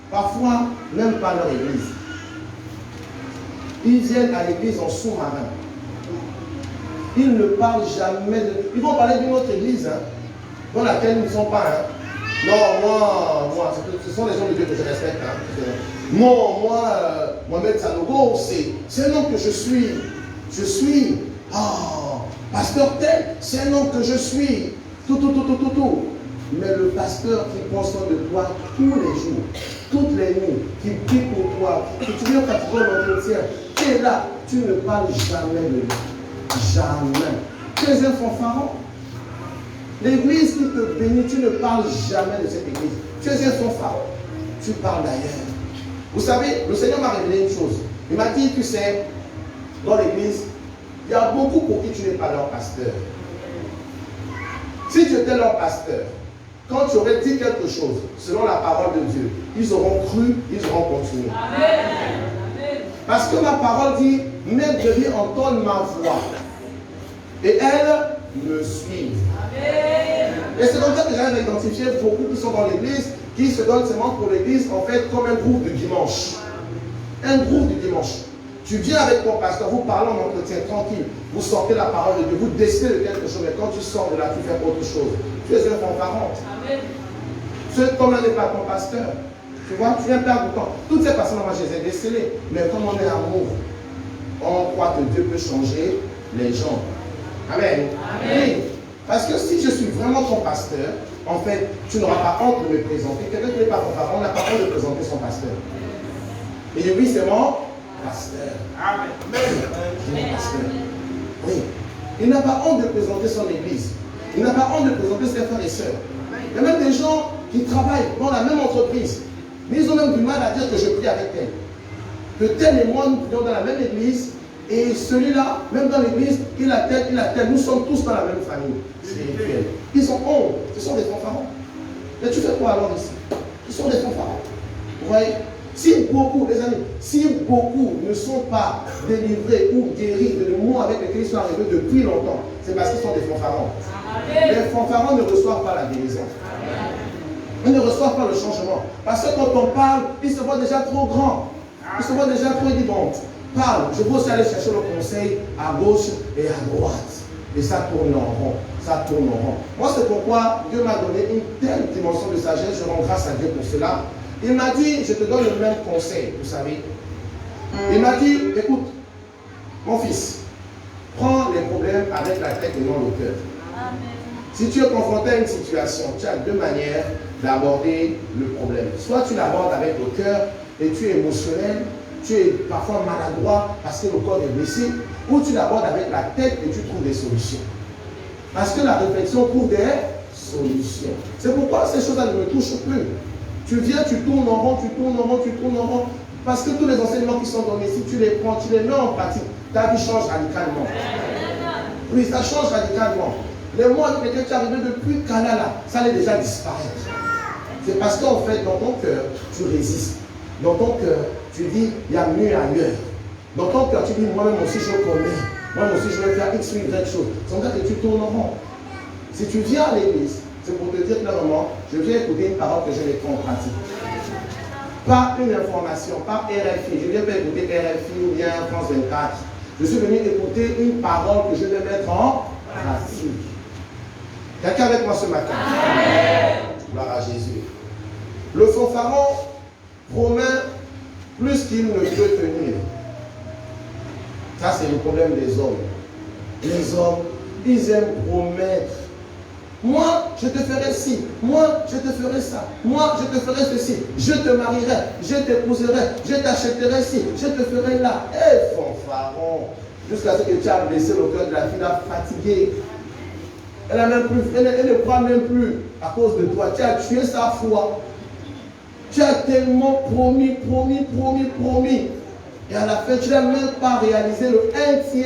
parfois, n'aiment pas leur église. Ils viennent à l'église en sous-marin. Ils ne parlent jamais de... Ils vont parler d'une autre église, hein, dans laquelle ils ne sont pas. Hein. Non, moi, ce sont les gens de Dieu que je respecte. Hein. Non, Mohamed Sanogo, c'est un homme que je suis. Je suis. Pasteur tel, c'est un homme que je suis. Tout. Mais le pasteur qui prend soin de toi tous les jours, toutes les nuits, qui prie pour toi, que tu viens fatiguer l'entretien, tu es là, tu ne parles jamais de lui. Jamais. Tu es un fanfaron. L'église qui te bénit, tu ne parles jamais de cette église. Tu es un fanfaron. Tu parles d'ailleurs. Vous savez, le Seigneur m'a révélé une chose. Il m'a dit, tu sais, dans l'église, il y a beaucoup pour qui tu n'es pas leur pasteur. Si tu étais leur pasteur, quand tu aurais dit quelque chose, selon la parole de Dieu, ils auront cru, ils auront continué. Amen. Parce que ma parole dit, mes brebis entendent ma voix. Et elles me suivent. Amen. Et c'est comme ça que j'arrive à identifier beaucoup qui sont dans l'église, qui se donnent seulement pour l'église, en fait, comme un groupe du dimanche. Un groupe du dimanche. Tu viens avec ton pasteur, vous parlez en entretien tranquille, vous sortez la parole de Dieu, vous décidez de quelque chose, mais quand tu sors de là, tu fais autre chose. Tu es un fanfaron. Ce homme-là n'est pas ton pasteur. Tu vois, tu viens perdre du temps. Toutes ces personnes, moi, je les ai décelées. Mais comme on est amour, on croit que Dieu peut changer les gens. Amen. Oui. Parce que si je suis vraiment ton pasteur, en fait, tu n'auras pas honte de me présenter. Quelqu'un qui n'est pas fanfaron n'a pas honte de présenter son pasteur. Et lui, c'est mon pasteur. Amen. Mon pasteur. Oui. Il n'a pas honte de présenter son église. Il n'a pas honte de présenter ses frères et sœurs. Il y a même des gens qui travaillent dans la même entreprise. Mais ils ont même du mal à dire que je prie avec tel. Que tel et moi, nous prions dans la même église. Et celui-là, même dans l'église, il a tel. Nous sommes tous dans la même famille spirituelle. Ils ont honte. Ce sont des fanfarons. Mais tu fais quoi alors ici? Ce sont des fanfarons. Vous voyez? Si beaucoup, les amis, si beaucoup ne sont pas délivrés ou guéris de mots avec lesquels ils sont arrivés depuis longtemps, c'est parce qu'ils sont des fanfarons. Les fanfarons ne reçoivent pas la guérison. Ils ne reçoivent pas le changement. Parce que quand on parle, ils se voient déjà trop grands. Ils se voient déjà trop évidents. Parle. Je peux aussi aller chercher le conseil à gauche et à droite. Et ça tourne en rond. Ça tourne en rond. Moi, c'est pourquoi Dieu m'a donné une telle dimension de sagesse. Je rends grâce à Dieu pour cela. Il m'a dit, je te donne le même conseil, vous savez. Il m'a dit, écoute, mon fils, prends les problèmes avec la tête et non le cœur. Si tu es confronté à une situation, tu as deux manières d'aborder le problème. Soit tu l'abordes avec le cœur et tu es émotionnel, tu es parfois maladroit parce que le corps est blessé, ou tu l'abordes avec la tête et tu trouves des solutions. Parce que la réflexion trouve des solutions. C'est pourquoi ces choses-là ne me touchent plus. Tu viens, tu tournes en rond, tu tournes en rond, tu tournes en rond. Parce que tous les enseignements qui sont donnés, si tu les prends, tu les mets en pratique, ta vie change radicalement. Oui, ça change radicalement. Les mots avec lesquels tu es arrivé depuis Canada, ça allait déjà disparaître. C'est parce qu'en fait, dans ton cœur, tu résistes. Dans ton cœur, tu dis, il y a mieux ailleurs. Dans ton cœur, tu dis, moi-même aussi je connais. Moi-même aussi je vais faire X ou Y chose. C'est comme ça que tu tournes en rond. Si tu viens à l'église, c'est pour te dire clairement, je viens écouter une parole que je mettrai en pratique. Pas une information, pas RFI. Je ne viens pas écouter RFI ou bien France 24. Je suis venu écouter une parole que je vais mettre en pratique. Quelqu'un avec moi ce matin? Gloire à Jésus. Le fanfaron promet plus qu'il ne peut tenir. Ça, c'est le problème des hommes. Les hommes, ils aiment promettre. Moi, je te ferai ci. Moi, je te ferai ça. Moi, je te ferai ceci. Je te marierai. Je t'épouserai. Je t'achèterai ci. Je te ferai là. Eh, fanfaron. Jusqu'à ce que tu as blessé le cœur de la fille, la fatiguée. Elle ne croit même plus à cause de toi. Tu as tué sa foi. Tu as tellement promis. Et à la fin, tu n'as même pas réalisé le 1/3.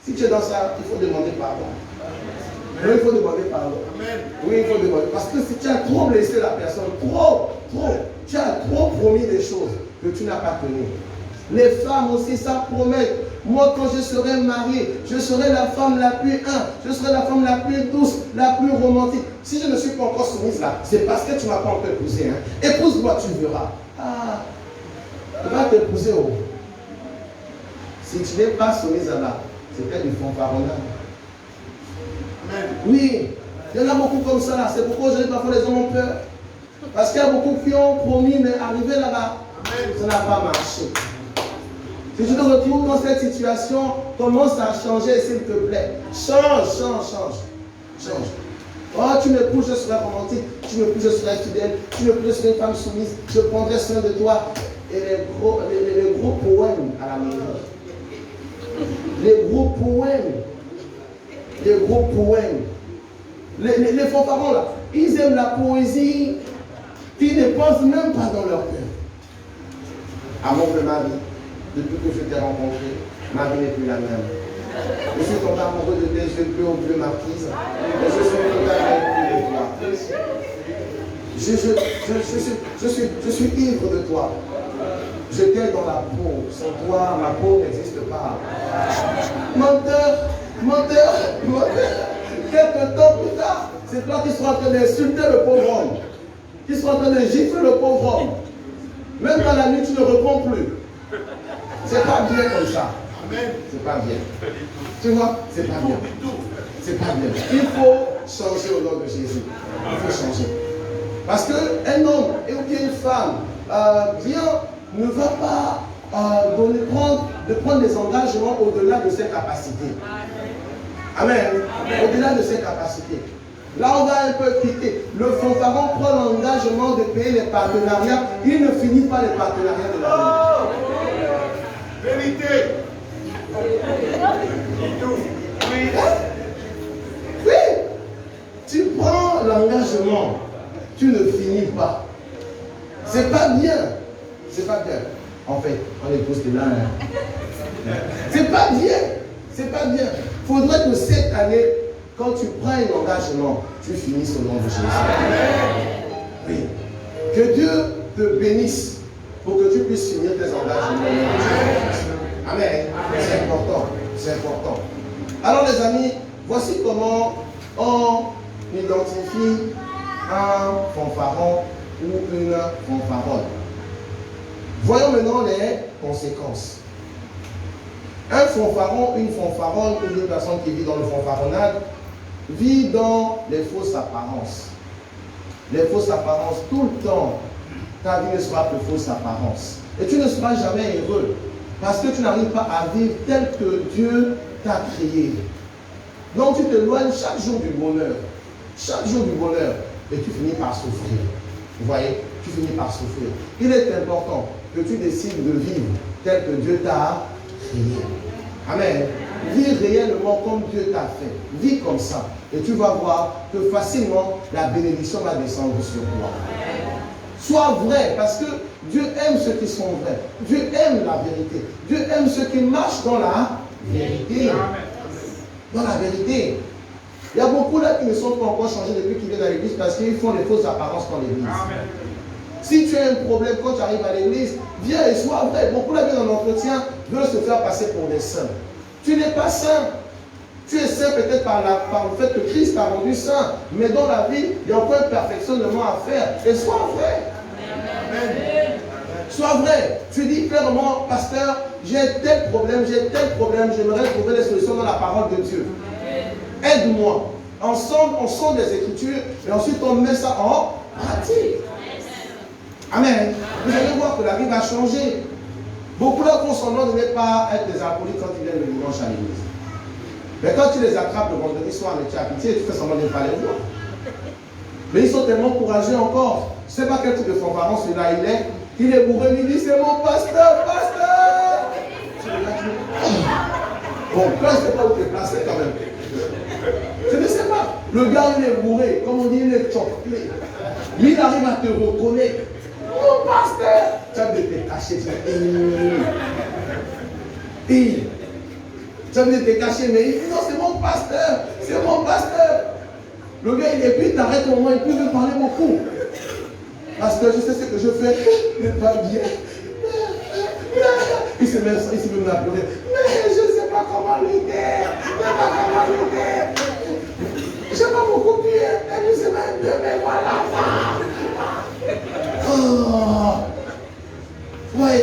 Si tu es dans ça, il faut demander pardon. Oui, il faut demander pardon. Oui, il faut demander. Parce que si tu as trop blessé la personne, trop, tu as trop promis des choses que tu n'as pas tenues. Les femmes aussi, ça promet. Moi, quand je serai mariée, je serai la femme la plus humble, je serai la femme la plus douce, la plus romantique. Si je ne suis pas encore soumise là, c'est parce que tu ne m'as pas encore épousé. Hein. Épouse-moi, tu verras. Ah, tu vas t'épouser. Oh. Si tu n'es pas soumise là, c'est peut-être du fanfaronnage. Oui, Il y en a beaucoup comme ça là. C'est pourquoi aujourd'hui parfois les hommes ont peur. Parce qu'il y a beaucoup qui ont promis, mais arrivé là-bas, ça n'a pas marché. Si tu te retrouves dans cette situation, commence à changer s'il te plaît. Change. Oh, tu m'épouses, je serai romantique. Tu m'épouses, je serai fidèle. Tu m'épouses, je serai une femme soumise. Je prendrai soin de toi. Et les gros poèmes à la maison. Les gros poèmes. Les fanfarons là, ils aiment la poésie. Ils ne pensent même pas dans leur cœur. Amour de ma vie, depuis que je t'ai rencontré, ma vie n'est plus la même. Je suis tombé amoureux de tes yeux bleus aux bleu marquise. Et je suis totalement ivre de toi. Je suis ivre de toi. J'étais dans la peau. Sans toi, ma peau n'existe pas. Menteur. Quelques temps plus tard, c'est toi qui seras en train d'insulter le pauvre homme. Qui seras en train de gifler le pauvre homme. Même dans la nuit, tu ne réponds plus. C'est pas bien comme ça. C'est pas bien. Tu vois, c'est pas bien. C'est pas bien. Il faut changer au nom de Jésus. Il faut changer. Parce qu'un homme ou bien une femme bien ne va pas prendre des engagements au-delà de ses capacités. Amen. Au-delà de ses capacités. Là, on va un peu quitter. Le fanfaron prend l'engagement de payer les partenariats. Il ne finit pas les partenariats de la vie. Vérité. Oui. Tu prends l'engagement. Tu ne finis pas. C'est pas bien. C'est pas bien. En fait, on est tous de là. C'est pas bien. C'est pas bien. Il faudrait que cette année, quand tu prends un engagement, tu finisses au nom de Jésus. Oui. Que Dieu te bénisse pour que tu puisses finir tes engagements. Amen. C'est important. C'est important. Alors les amis, voici comment on identifie un fanfaron ou une fanfaronne. Voyons maintenant les conséquences. Un fanfaron, une fanfaronne ou une personne qui vit dans le fanfaronnade vit dans les fausses apparences. Les fausses apparences, tout le temps, ta vie ne sera que fausse apparence. Et tu ne seras jamais heureux parce que tu n'arrives pas à vivre tel que Dieu t'a créé. Donc tu t'éloignes chaque jour du bonheur. Chaque jour du bonheur. Et tu finis par souffrir. Vous voyez, tu finis par souffrir. Il est important que tu décides de vivre tel que Dieu t'a créé. Amen. Vis réellement comme Dieu t'a fait. Vis comme ça. Et tu vas voir que facilement, la bénédiction va descendre sur toi. Sois vrai, parce que Dieu aime ceux qui sont vrais. Dieu aime la vérité. Dieu aime ceux qui marchent dans la vérité. Dans la vérité. Il y a beaucoup là qui ne sont pas encore changés depuis qu'ils viennent à l'église parce qu'ils font des fausses apparences dans l'église. Si tu as un problème quand tu arrives à l'église, viens et sois vrai. Beaucoup là viennent en entretien, veulent se faire passer pour des saints. Tu n'es pas saint. Tu es saint peut-être par le fait que Christ t'a rendu saint. Mais dans la vie, il y a encore un perfectionnement à faire. Et sois vrai. Amen. Sois vrai. Tu dis clairement, pasteur, j'ai tel problème, j'aimerais trouver des solutions dans la parole de Dieu. Aide-moi. Ensemble, on sort des Écritures et ensuite on met ça en pratique. Amen. Vous allez voir que la vie va changer. Beaucoup là font semblant de ne pas être des alcooliques quand ils viennent le dimanche à l'église. Mais quand tu les attrapes le vendredi soir avec ta pitié, tu fais semblant de ne pas les voir. Mais ils sont tellement courageux encore. Je ne sais pas quel type de fanfaron celui-là il est bourré, il dit c'est mon pasteur, pasteur. Bon, là je ne sais pas où tu es placé quand même. Je ne sais pas. Le gars il est bourré, comme on dit, il est choqué. Lui il arrive à te reconnaître. Mon pasteur. Tu as de te cacher, tu as tu as de te cacher, mais il dit non, c'est mon pasteur, c'est mon pasteur. Le gars, et puis il t'arrête au moins, et puis il veut parler beaucoup. Pasteur, je sais ce que je fais, n'est pas bien. Il se met à pleurer. Mais je ne sais pas comment l'aider. Je n'ai pas beaucoup prié. Et puis c'est même de mais voilà. Oh. Ouais.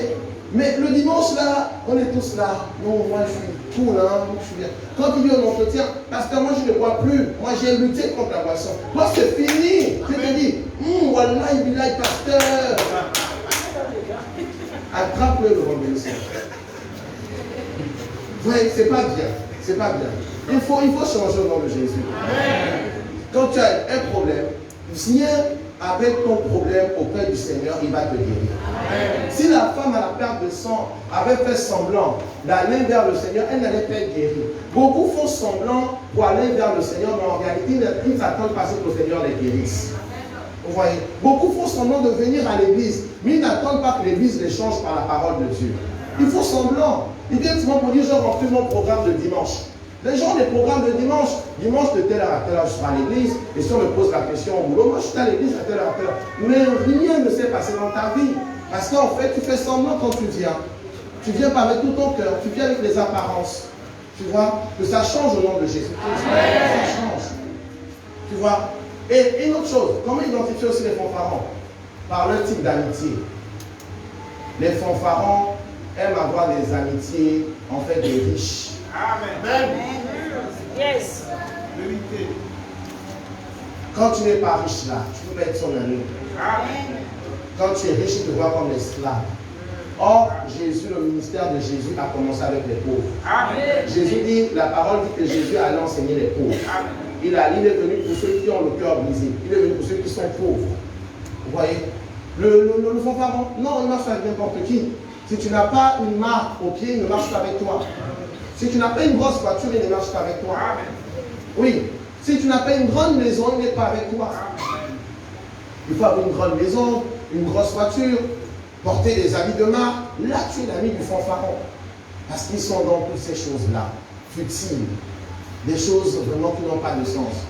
Mais le dimanche là, on est tous là. Non, moi je suis. cool, hein, je suis bien. Quand il dit en entretien, pasteur, moi je ne bois plus. Moi j'ai lutté contre la boisson. Moi c'est fini. Je te dis, wallah, il est pasteur. Attrape-le le rendez-vous. Ouais, c'est pas bien. C'est pas bien. Il faut changer au nom de Jésus. Quand tu as un problème, viens avec ton problème auprès du Seigneur, il va te guérir. Si la femme à la perte de sang avait fait semblant d'aller vers le Seigneur, elle n'allait pas être guérie. Beaucoup font semblant pour aller vers le Seigneur, mais en réalité, ils n'attendent pas que le Seigneur les guérisse. Vous voyez, beaucoup font semblant de venir à l'église, mais ils n'attendent pas que l'église les change par la parole de Dieu. Ils font semblant. Ils viennent souvent pour dire, je remplis mon programme de dimanche. Les gens, les programmes de dimanche de telle heure à telle heure, je serai à l'église, et si on me pose la question au boulot, moi je suis à l'église à telle heure à telle heure. Mais rien ne s'est passé dans ta vie. Parce qu'en fait, tu fais semblant quand tu viens. Tu viens pas avec tout ton cœur, tu viens avec les apparences. Tu vois, que ça change au nom de Jésus-Christ. Ça change. Tu vois. Et une autre chose, comment identifier aussi les fanfarons? Par leur type d'amitié. Les fanfarons aiment avoir des amitiés, en fait, des riches. Amen. Yes. Quand tu n'es pas riche là, tu peux pas être son ami. Amen. Quand tu es riche, tu te vois comme l'esclave. Or, Jésus, le ministère de Jésus a commencé avec les pauvres. Amen. Jésus dit, la parole dit que Jésus allait enseigner les pauvres. Amen. Il est venu pour ceux qui ont le cœur brisé. Il est venu pour ceux qui sont pauvres. Vous voyez? Le fanfaron, non, il marche avec n'importe qui. Si tu n'as pas une marque au pied, il ne marche pas avec toi. Si tu n'as pas une grosse voiture, il ne marche pas avec toi. Amen. Oui. Si tu n'as pas une grande maison, il n'est pas avec toi. Amen. Il faut avoir une grande maison, une grosse voiture, porter des habits de marque. Là, tu es l'ami du fanfaron. Parce qu'ils sont dans toutes ces choses-là, futiles. Des choses vraiment qui n'ont pas de sens.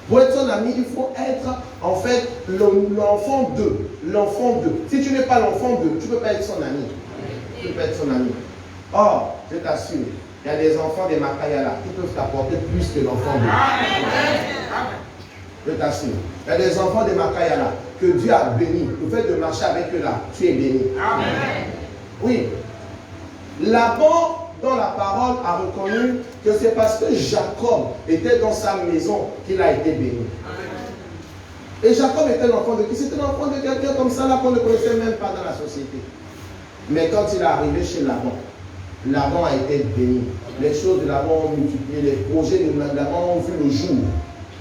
Pour être son ami, il faut être en fait l'enfant d'eux. L'enfant d'eux. Si tu n'es pas l'enfant d'eux, tu ne peux pas être son ami. Tu ne peux pas être son ami. Or, je t'assure, il y a des enfants des Makayala qui peuvent t'apporter plus que l'enfant d'eux. Je t'assure. Il y a des enfants des Makayala que Dieu a bénis. Le fait de marcher avec eux là, tu es béni. Amen. Oui. Laban, dans la parole, a reconnu que c'est parce que Jacob était dans sa maison qu'il a été béni. Et Jacob était l'enfant de qui? C'était l'enfant de quelqu'un comme ça là qu'on ne connaissait même pas dans la société. Mais quand il est arrivé chez Laban, Laban a été béni. Les choses de Laban ont multiplié, les projets de Laban ont vu le jour.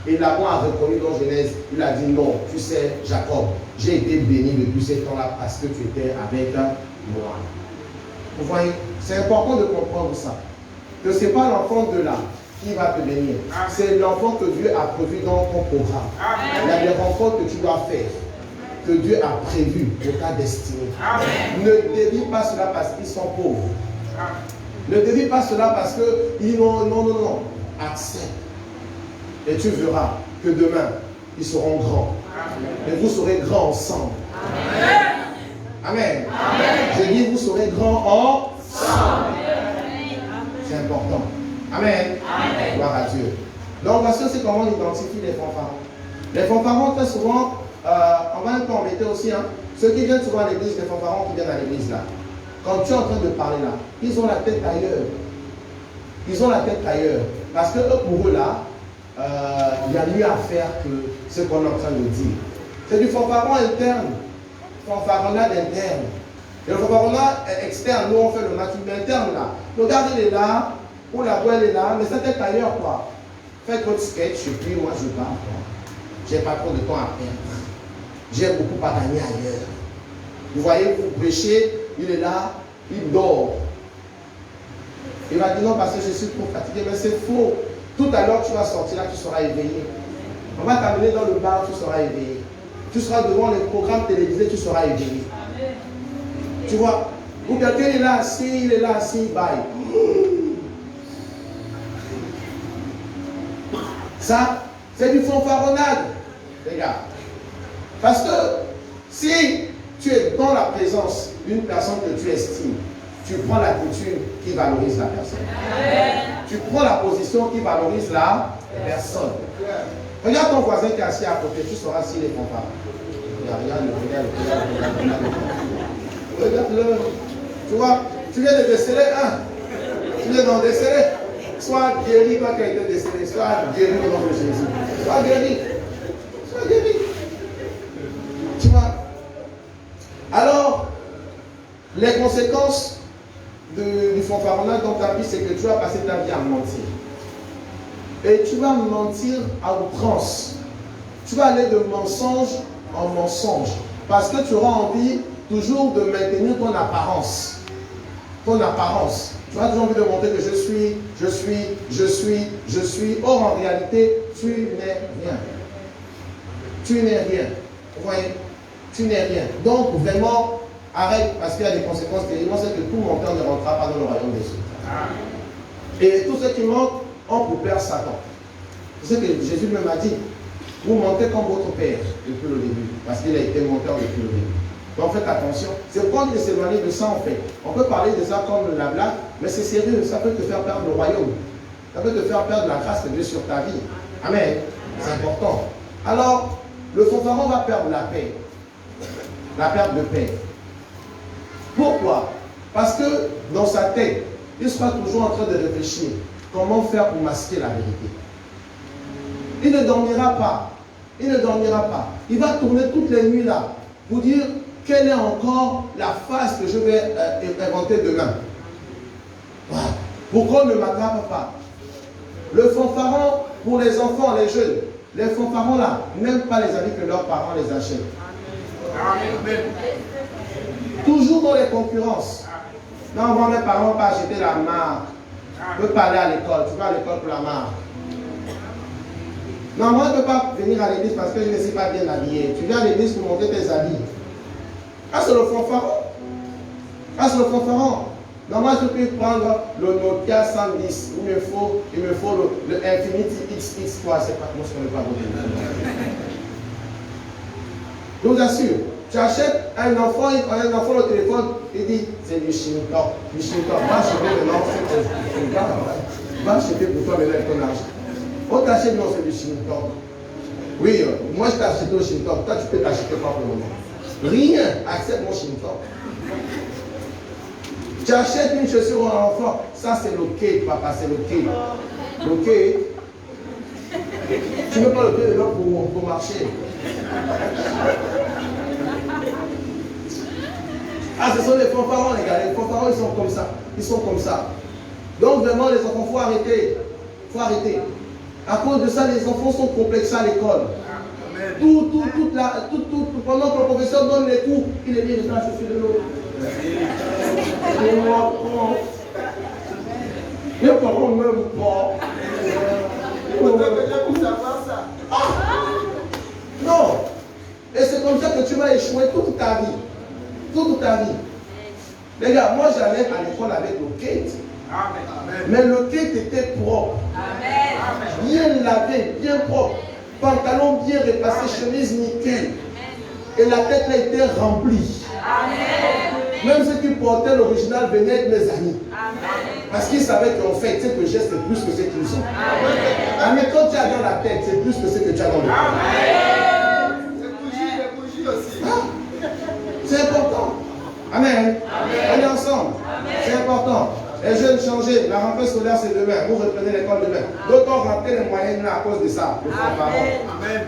Et Laban a reconnu dans Genèse, il a dit non, tu sais, Jacob, j'ai été béni depuis ce temps-là parce que tu étais avec moi. Vous voyez, c'est important de comprendre ça. Que ce n'est pas l'enfant de là qui va te bénir. C'est l'enfant que Dieu a prévu dans ton programme. Il y a des rencontres que tu dois faire, que Dieu a prévues pour ta destinée. Ne dévie pas cela parce qu'ils sont pauvres. Ne dévie pas cela parce qu'ils n'ont... Non. Accepte. Et tu verras que demain, ils seront grands. Et vous serez grands ensemble. Amen. Je dis, vous serez grands ensemble. C'est important. Amen. Gloire à Dieu. Donc, voici aussi comment on identifie les fanfarons. Les fanfarons, très souvent, on va un peu embêter aussi, ceux qui viennent souvent à l'église, les fanfarons qui viennent à l'église là. Quand tu es en train de parler là, ils ont la tête ailleurs. Ils ont la tête ailleurs. Parce que eux, pour eux là, il y a mieux à faire que ce qu'on est en train de dire. C'est du fanfaron interne. Fanfaronnade interne. Et le fanfaronnade externe, nous on fait le match, mais interne là. Le gars il est là, ou la voix elle est là, mais sa tête ailleurs quoi. Faites votre sketch et puis moi je pars quoi. J'ai pas trop de temps à perdre. J'ai beaucoup à gagner ailleurs. Vous voyez, vous prêchez, il est là, il dort. Il va dire non parce que je suis trop fatigué, mais c'est faux. Tout à l'heure tu vas sortir là, tu seras éveillé. On va t'amener dans le bar, tu seras éveillé. Tu seras devant les programmes télévisés, tu seras éveillé. Amen. Tu vois, ou quelqu'un est là assis, il est là assis, il baille. Ça, c'est du fanfaronnade, les gars. Parce que si tu es dans la présence d'une personne que tu estimes, tu prends l'attitude qui valorise la personne. Amen. Tu prends la position qui valorise la personne. Regarde ton voisin qui est assis à côté, tu sauras s'il est fanfaron. Regarde-le. Tu vois, tu viens de déceler un. Tu Non, décédé. Sois guéri quand tu as été décédé. Sois guéri au nom de Jésus. Sois guéri. Sois guéri. Tu vois? Alors, les conséquences du fanfaronnage dans ta vie, c'est que tu vas passer ta vie à mentir. Et tu vas mentir à outrance. Tu vas aller de mensonge en mensonge. Parce que tu auras envie toujours de maintenir ton apparence. Ton apparence. Tu as toujours envie de montrer que je suis. Or, en réalité, tu n'es rien. Tu n'es rien. Vous voyez? Tu n'es rien. Donc, vraiment, arrête, parce qu'il y a des conséquences terribles. C'est que tout menteur ne rentrera pas dans le royaume des cieux. Et tous ceux qui mentent ont pour père Satan. C'est ce que Jésus même a dit. Vous mentez comme votre père depuis le début, parce qu'il a été menteur depuis le début. Donc faites attention. C'est pour de s'éloigner de ça en fait. On peut parler de ça comme la blague, mais c'est sérieux. Ça peut te faire perdre le royaume. Ça peut te faire perdre la grâce de Dieu sur ta vie. Amen. C'est important. Alors, le fanfaron va perdre la paix. La perte de paix. Pourquoi? Parce que dans sa tête, il sera toujours en train de réfléchir comment faire pour masquer la vérité. Il ne dormira pas. Il ne dormira pas. Il va tourner toutes les nuits là pour dire quelle est encore la face que je vais inventer demain. Voilà. Pourquoi on ne m'attrape pas? Le fanfaron pour les enfants, les jeunes, les fanfarons là n'aiment pas les habits que leurs parents les achètent. Amen. Toujours dans les concurrences. Non, moi, mes parents n'ont pas acheté la marque. Je peux pas aller à l'école. Tu vas à l'école pour la marque. Non, moi, je ne peux pas venir à l'église parce que je ne suis pas bien habillé. Tu viens à l'église pour montrer tes habits. Ah, c'est le fanfaron. Ah, c'est le fanfaron. Non, moi, je peux prendre le Nokia 110. Il me faut le Infinity XX3. C'est pas moi, je ne connais pas votre. Je vous assure, tu achètes un enfant le téléphone, il dit, c'est du Shintok. Du Shintok. Va acheter maintenant, c'est du Shintok. Va acheter pour toi maintenant ton argent. On t'achète, non, c'est du Shintok. Oui, moi je t'ai acheté au Shintok. Toi, tu peux t'acheter quoi pour le moment? Rien. Accepte mon Shintok. Tu achètes une chaussure à l'enfant. Ça, c'est le quai, papa, c'est le quai. Le quai. Tu ne veux pas le quai de l'homme pour marcher. Ah, ce sont les fanfarons, les gars. Les fanfarons, ils sont comme ça. Ils sont comme ça. Donc, vraiment, les enfants, il faut arrêter. Il faut arrêter. À cause de ça, les enfants sont complexés à l'école. Pendant que le professeur donne les cours, il est bien de la chaussure de l'eau. Il n'y a pas de même pas. Non. Et c'est comme ça que tu vas échouer toute ta vie. Toute ta vie. Les gars, moi j'allais à l'école avec le kit. Mais le kit était propre. Bien lavé, bien propre. Pantalon bien repassé, chemise nickel. Et la tête a été remplie. Même ceux qui portaient l'original venaient avec mes amis. Parce qu'ils savaient qu'en fait, ce que j'ai, c'est plus que ce qu'ils ont. Mais quand tu as dans la tête, c'est plus que ce que tu as dans le corps. Les bougies aussi. C'est important. Amen. On est ensemble. C'est important. Les jeunes changés, la rentrée scolaire c'est demain. Vous reprenez l'école demain. D'autres ont raté les moyennes là à cause de ça. Amen.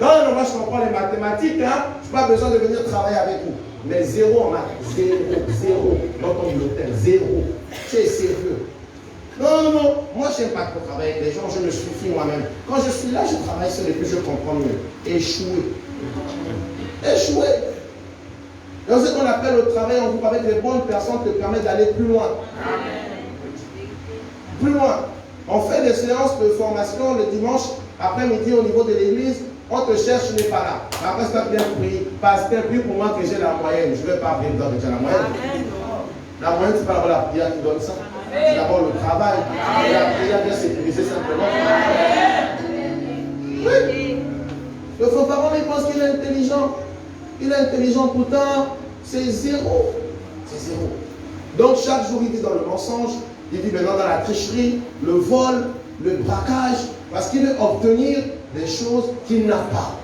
Non, moi je comprends les mathématiques. Hein? Je n'ai pas besoin de venir travailler avec vous. Mais zéro en maths. Zéro. Dans ton bulletin. Zéro. Tu es sérieux. Non. Moi je n'aime pas trop travailler avec les gens. Je me suffis moi-même. Quand je suis là, je travaille seul et puis je comprends mieux. Échouer. Dans ce qu'on appelle le travail en groupe avec les bonnes personnes te permet d'aller plus loin. Plus loin. On fait des séances de formation le dimanche après-midi au niveau de l'église. On te cherche, tu n'es pas là. Après, c'est bien pris. Pasteur, prie pour moi que j'ai la moyenne. Je ne vais pas prier pour que j'ai la moyenne. La moyenne, c'est pas d'abord la prière qui donne ça. C'est d'abord le travail. Et la prière vient sécuriser simplement. Oui. Le faux parent, il pense qu'il est intelligent. Il est intelligent, pourtant, c'est zéro. C'est zéro. Donc, chaque jour, il vit dans le mensonge. Il vit maintenant dans la tricherie, le vol, le braquage, parce qu'il veut obtenir des choses qu'il n'a pas.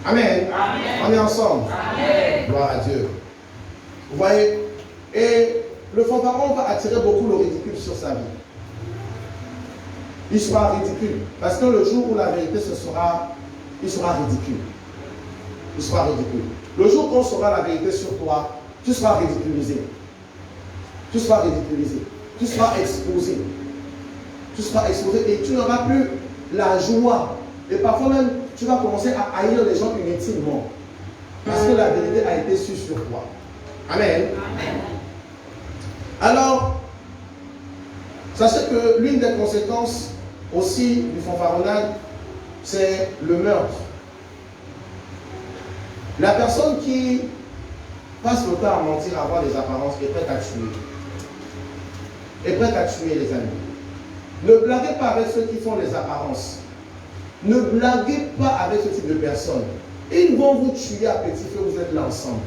Amen. On est ensemble. Amen. Gloire à Dieu. Vous voyez? Et le fanfaron va attirer beaucoup le ridicule sur sa vie. Il sera ridicule. Parce que le jour où la vérité il sera ridicule. Il sera ridicule. Le jour qu'on saura la vérité sur toi, tu seras ridiculisé. Tu seras ridiculisé. Tu seras exposé. Tu seras exposé et tu n'auras plus la joie. Et parfois même, tu vas commencer à haïr les gens inutilement. Parce que la vérité a été sue sur toi. Amen. Amen. Alors, sachez que l'une des conséquences aussi du fanfaronnage, c'est le meurtre. La personne qui passe le temps à mentir, à avoir des apparences, est prête à tuer. Est prête à tuer, les amis. Ne blaguez pas avec ceux qui font les apparences. Ne blaguez pas avec ce type de personnes. Ils vont vous tuer à petit feu, vous êtes là ensemble.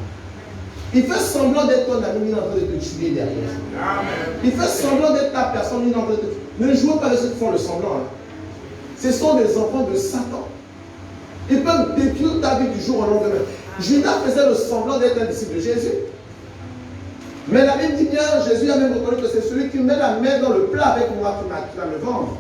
Il fait semblant d'être ton ami, il est en train de te tuer derrière. Amen. Il fait semblant d'être ta personne, il est en train de te tuer. Ne jouez pas avec ceux qui font le semblant. Hein. Ce sont des enfants de Satan. Ils peuvent détruire ta vie du jour au lendemain. Judas faisait le semblant d'être un disciple de Jésus. Mais la Bible dit bien, Jésus a même reconnu que c'est celui qui met la main dans le plat avec moi qui va me vendre.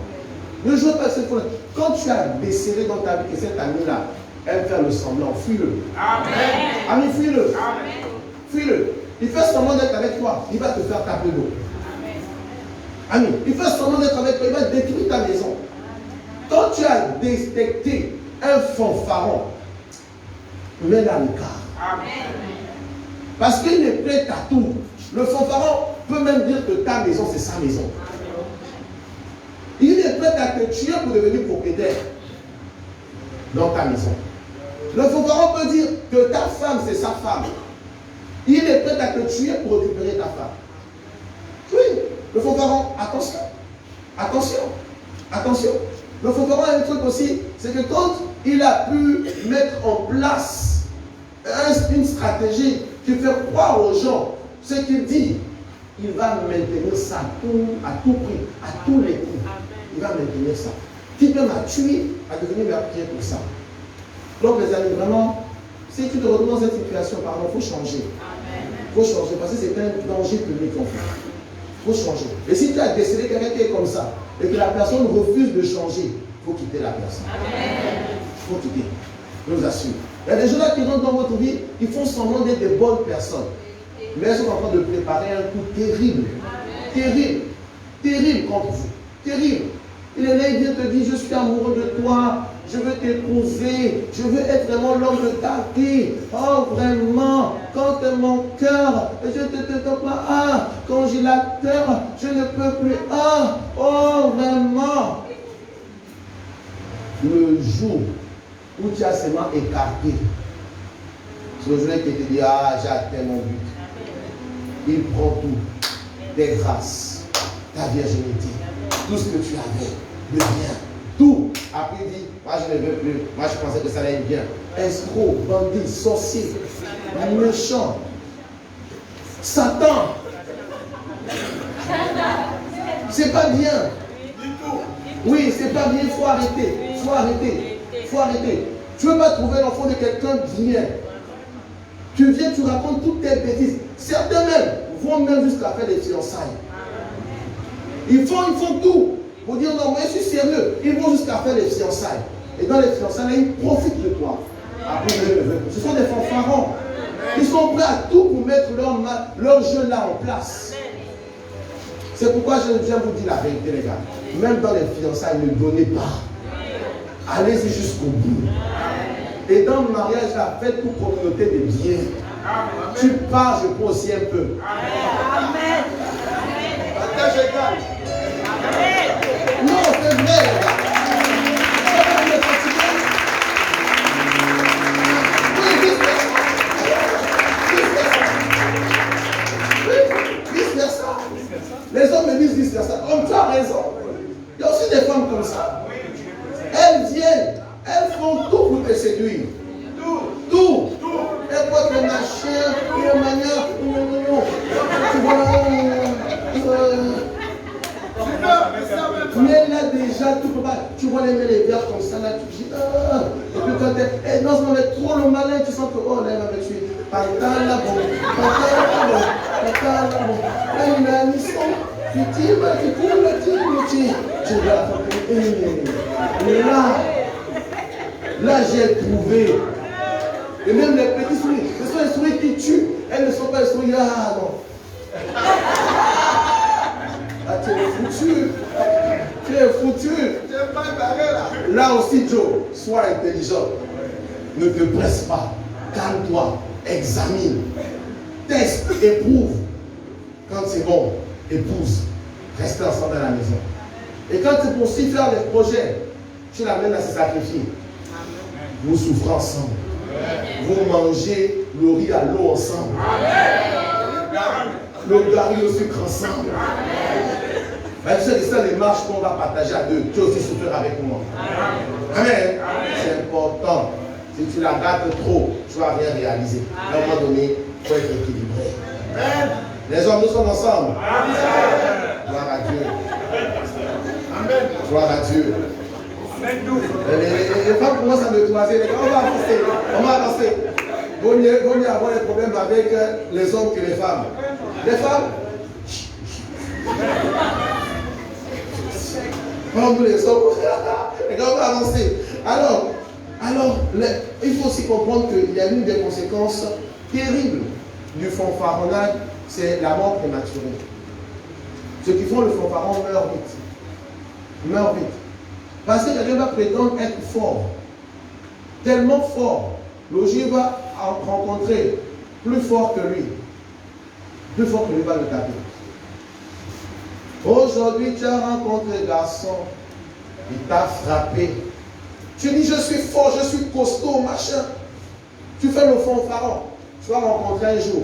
Ne jouez pas avec cette fois. Quand tu as décelé dans ta vie que cet ami-là aime faire le semblant, fuis-le. Amen. Ami, fuis-le. Amen. Fuis-le. Il fait semblant d'être avec toi, il va te faire taper l'eau. Ami, il fait semblant d'être avec toi, il va détruire ta maison. Quand tu as détecté un fanfaron, mets-le à l'écart. Parce qu'il est prêt à tout. Le fanfaron peut même dire que ta maison, c'est sa maison. Il est prêt à te tuer pour devenir propriétaire dans ta maison. Le fanfaron peut dire que ta femme, c'est sa femme. Il est prêt à te tuer pour récupérer ta femme. Oui, le fanfaron, attention. Attention. Attention. Le fanfaron a un truc aussi, c'est que quand il a pu mettre en place une stratégie qui fait croire aux gens ce qu'il dit, il va maintenir ça à tout prix, à tous les coups. Il va maintenir ça. Qui peut m'a tué à devenir meurtrier pour ça. Donc les amis, vraiment, si tu te retrouves dans cette situation, pardon, il faut changer. Il faut changer parce que c'est un danger public en fait. Il faut changer. Et si tu as décidé quelqu'un qui est comme ça et que la personne refuse de changer, il faut quitter la personne. Il faut quitter. Je vous assure. Il y a des gens là qui rentrent dans votre vie, ils font semblant d'être des bonnes personnes. Mais elles sont en train de préparer un coup terrible. Terrible. Terrible contre vous. Terrible. Il est là, il vient te dire, je suis amoureux de toi, je veux t'épouser, je veux être vraiment l'homme de ta vie. Oh, vraiment, quand mon cœur, je te pas, ah, quand j'ai la peur, je ne peux plus, ah, oh, vraiment. Le jour où tu as seulement écarté, c'est le jour qui te dit, ah, j'ai atteint mon but. Il prend tout, tes grâces, ta virginité, tout ce que tu avais, le bien, tout. Après il dit, moi je ne veux plus, moi je pensais que ça allait bien. Escroc, bandit, sorcier, méchant, Satan. C'est pas bien. Oui, c'est pas bien, il faut arrêter. Il faut arrêter. Il faut arrêter. Tu ne veux pas trouver l'enfant de quelqu'un bien. Tu viens, tu racontes toutes tes bêtises. Certains même vont même jusqu'à faire des fiançailles. Ils font tout pour dire non, mais je suis sérieux. Ils vont jusqu'à faire des fiançailles. Et dans les fiançailles, ils profitent de toi. Après, ce sont des fanfarons. Ils sont prêts à tout pour mettre leur jeu là en place. C'est pourquoi je viens vous dire la vérité, les gars. Même dans les fiançailles, ne donnez pas. Allez-y jusqu'au bout. Et dans le mariage, là, faites toute communauté de bien. Tu pars, je prends aussi un peu. Amen. Partage égal. Non, c'est vrai, les gars. Les hommes me disent vice-versa. Comme tu as raison. Il y a aussi des femmes comme ça. Elles viennent, elles font tout pour te séduire. Tout. Elles voient que machin, une manière, tu vois, mais là déjà, tu vois les mains les verts comme ça, là, tu dis, Et puis quand elle non, mais trop le malin, tu sens que, oh là, elle va me tuer. Patala bon, patala bon. Là, il a mis son, tu tires, tu tires. Tu vas et là, j'ai trouvé. Et même les petits souris, ce sont les souris qui tuent. Elles ne sont pas les souris, ah non. Ah, tu es foutu. Tu es foutu. Là aussi, Joe, sois intelligent. Ne te presse pas. Calme-toi. Examine. Teste. Éprouve. Quand c'est bon, épouse. Restez ensemble dans la maison. Et quand c'est pour s'y faire des projets, tu l'amènes à se sacrifier. Vous souffrez ensemble. Vous mangez le riz à l'eau ensemble. Le gari au sucre ensemble. Ben, tu sais que c'est les marches qu'on va partager à deux. Tu aussi souffrir avec moi. Amen. C'est important. Si tu la gâtes trop, tu ne vas rien réaliser. À un moment donné, il faut être équilibré. Les hommes, nous sommes ensemble. Gloire à Dieu. Gloire à Dieu. Les femmes commencent à me toiser. On va avancer. On va avancer. Vaut mieux avoir des problèmes avec les hommes que les femmes. Les femmes, nous les hommes, on va avancer. Alors, il faut aussi comprendre qu'il y a une des conséquences terribles du fanfaronnage, c'est la mort prématurée. Ceux qui font le fanfaron meurent vite. Meurent vite. Parce que quelqu'un va prétendre être fort. Tellement fort. Le juif va rencontrer plus fort que lui. Plus fort que lui va le taper. Aujourd'hui, tu as rencontré un garçon. Il t'a frappé. Tu dis, je suis fort, je suis costaud, machin. Tu fais le fanfaron. Tu vas rencontrer un jour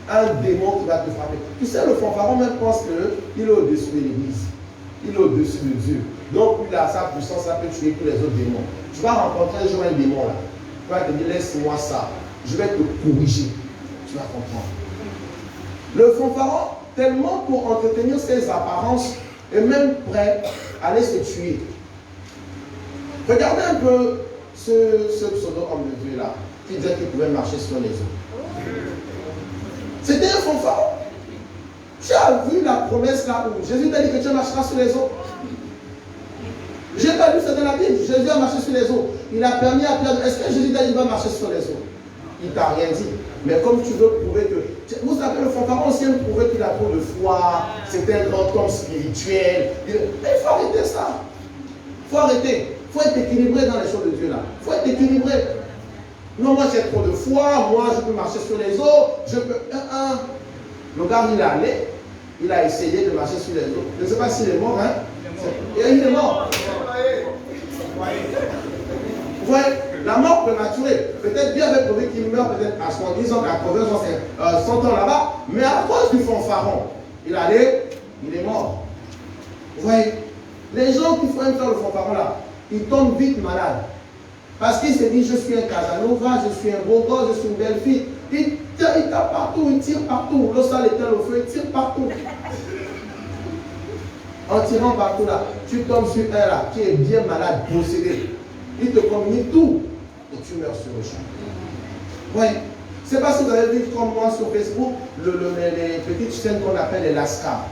un démon qui va te frapper. Tu sais, le fanfaron même pense qu'il est au-dessus de l'église. Il est au-dessus de Dieu. Donc, il a sa puissance, ça peut tuer tous les autres démons. Tu vas rencontrer un jour un démon là. Tu vas te dire, laisse-moi ça. Je vais te corriger. Tu vas comprendre. Le fanfaron, tellement pour entretenir ses apparences, est même prêt à aller se tuer. Regardez un peu ce pseudo-homme de Dieu là, qui disait qu'il pouvait marcher sur les eaux. C'était un fanfaron. Tu as vu la promesse là où Jésus t'a dit que tu marcheras sur les eaux. Je n'ai pas lu ça dans la Bible. Jésus a marché sur les eaux. Il a permis à Pierre. Est-ce que Jésus t'a dit qu'il va marcher sur les eaux? Il t'a rien dit. Mais comme tu veux prouver que. Vous savez, le fanfaron aussi aime prouver qu'il a trop de foi. C'est un grand homme spirituel. Mais il faut arrêter ça. Il faut arrêter. Il faut être équilibré dans les choses de Dieu là. Il faut être équilibré. Non, moi j'ai trop de foi. Moi je peux marcher sur les eaux. Je peux. Le gars il est allé. Il a essayé de marcher sur les eaux. Je ne sais pas s'il est mort, hein. Et il est mort. Vous voyez, la mort prématurée. Peut-être bien avait prouvé qu'il meurt peut-être à 70 ans, 80 ans, 100 ans là-bas. Mais à cause du fanfaron, il est allé, il est mort. Vous voyez, les gens qui font faire le fanfaron là, ils tombent vite malades. Parce qu'ils se disent, je suis un Casanova, je suis un beau gosse, je suis une belle fille. Il tape partout, il tire partout. L'eau sale éteint le feu, il tire partout. En tirant partout là, tu tombes sur un là qui est bien malade, possédé. Il te communique tout et tu meurs sur le champ. Oui. C'est parce que vous avez vu comme moi sur Facebook les petites chaînes qu'on appelle les lascars.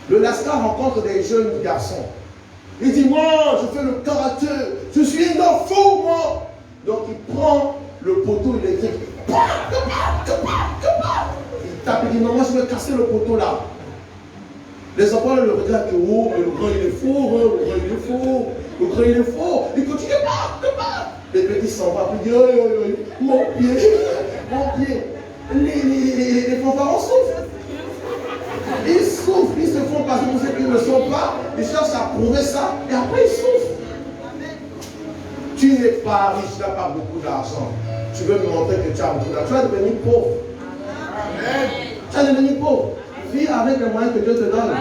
Le lascar rencontre des jeunes garçons. Il dit, moi, je fais le karaté, je suis un fou, moi. Donc il prend le poteau électrique. Il tape, il dit, non, moi je vais casser le poteau là. Les enfants le regardent, oh, mais le grand il est fort, le grand il est fort, le grand il est fort. Il continue, les petits s'en vont, ils disent, mon pied. Les fanfarons souffrent. Ils souffrent, ils se font passer pour ceux qui ne le sont pas, ils cherchent à prouver ça, et après ils souffrent. Tu n'es pas riche, tu n'as pas beaucoup d'argent. Tu veux me montrer que tu as beaucoup d'argent. Tu vas devenir pauvre. Amen. Tu vas devenir pauvre. Vis avec les moyens que Dieu te donne.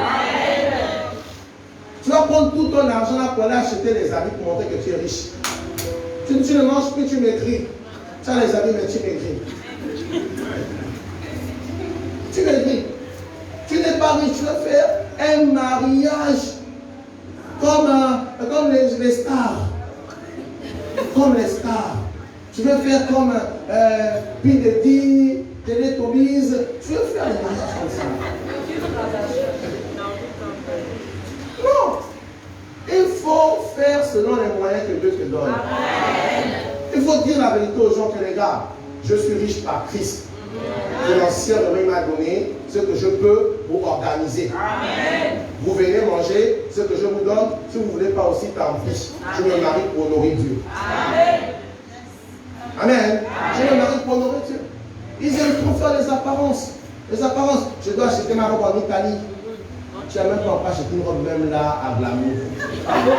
Tu vas prendre tout ton argent là pour aller acheter les habits pour montrer que tu es riche. Tu ne manges plus, tu maigris. Tu as les habits, mais tu maigris. Tu maigris. Tu n'es pas riche, tu veux faire un mariage comme les stars. comme les stars. Tu veux faire comme P. Télétobies. Tu veux faire les mariages comme ça. Non. Il faut faire selon les moyens que Dieu te donne. Il faut dire la vérité aux gens que les gars, je suis riche par Christ. Et l'ancien m'a donné ce que je peux vous organiser. Amen. Vous venez manger ce que je vous donne. Si vous ne voulez pas aussi, tant pis. Je me marie pour honorer Dieu. Amen. Amen. Je me marie pour honorer Dieu. Ils aiment trop faire les apparences. Les apparences. Je dois acheter ma robe en Italie. Tu n'as même pas acheté une robe même là à glamour. Je dois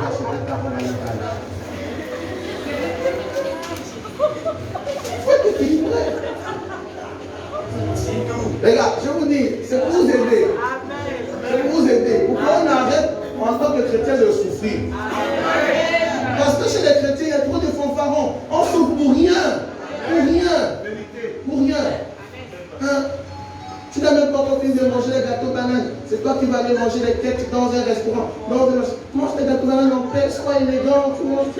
acheter ta robe en Italie. Il faut être équilibré. Les gars, je vous dis, c'est pour vous aider. C'est pour vous aider. Pourquoi on arrête en tant que chrétien de souffrir? Parce que chez les chrétiens, il y a trop de fanfarons. On souffre pour rien. Pour rien. Pour rien. Hein? Tu n'as même pas encore fini de manger les gâteaux bananes. C'est toi qui vas aller manger les cakes dans un restaurant. Non, mange les gâteaux bananes en paix, sois élégant, tu manges.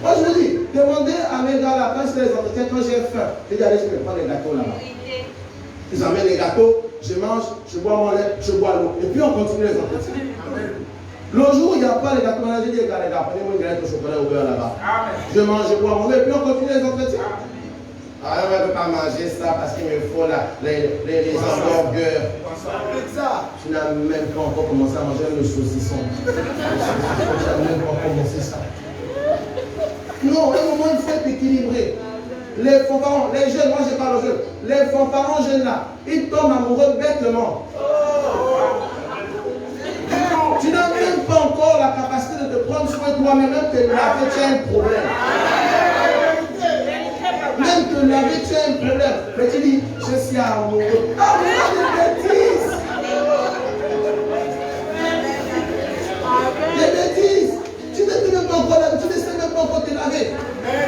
Moi je vous dis, demandez à mes gars là, quand je fais les entretiens, quand j'ai faim, je dis allez, je vais prendre les gâteaux là-bas. Ils amènent les gâteaux, je mange, je bois mon lait, je bois l'eau. Et puis on continue les entretiens. Le jour où il n'y a pas les gâteaux bananes, je dis les gars, prenez-moi une galette au chocolat au beurre là-bas. Je mange, je bois mon lait, et puis on continue les entretiens. Ah, on ne peut pas manger ça parce qu'il me faut les hamburgers. Tu n'as même pas encore commencé à manger le saucisson. Tu n'as même pas commencé ça. Non, à un moment, il faut être équilibré. Les fanfarons, les jeunes, moi je parle aux jeunes, les fanfarons jeunes là, ils tombent amoureux bêtement. Tu n'as même pas encore la capacité de te prendre soin de toi, mais même te laver, tu as un problème. Même te laver, tu as un problème. Mais tu dis, je suis amoureux. Ah, mais des bêtises. Des bêtises. Tu ne sais même pas encore laver, tu ne sais même pas encore te laver.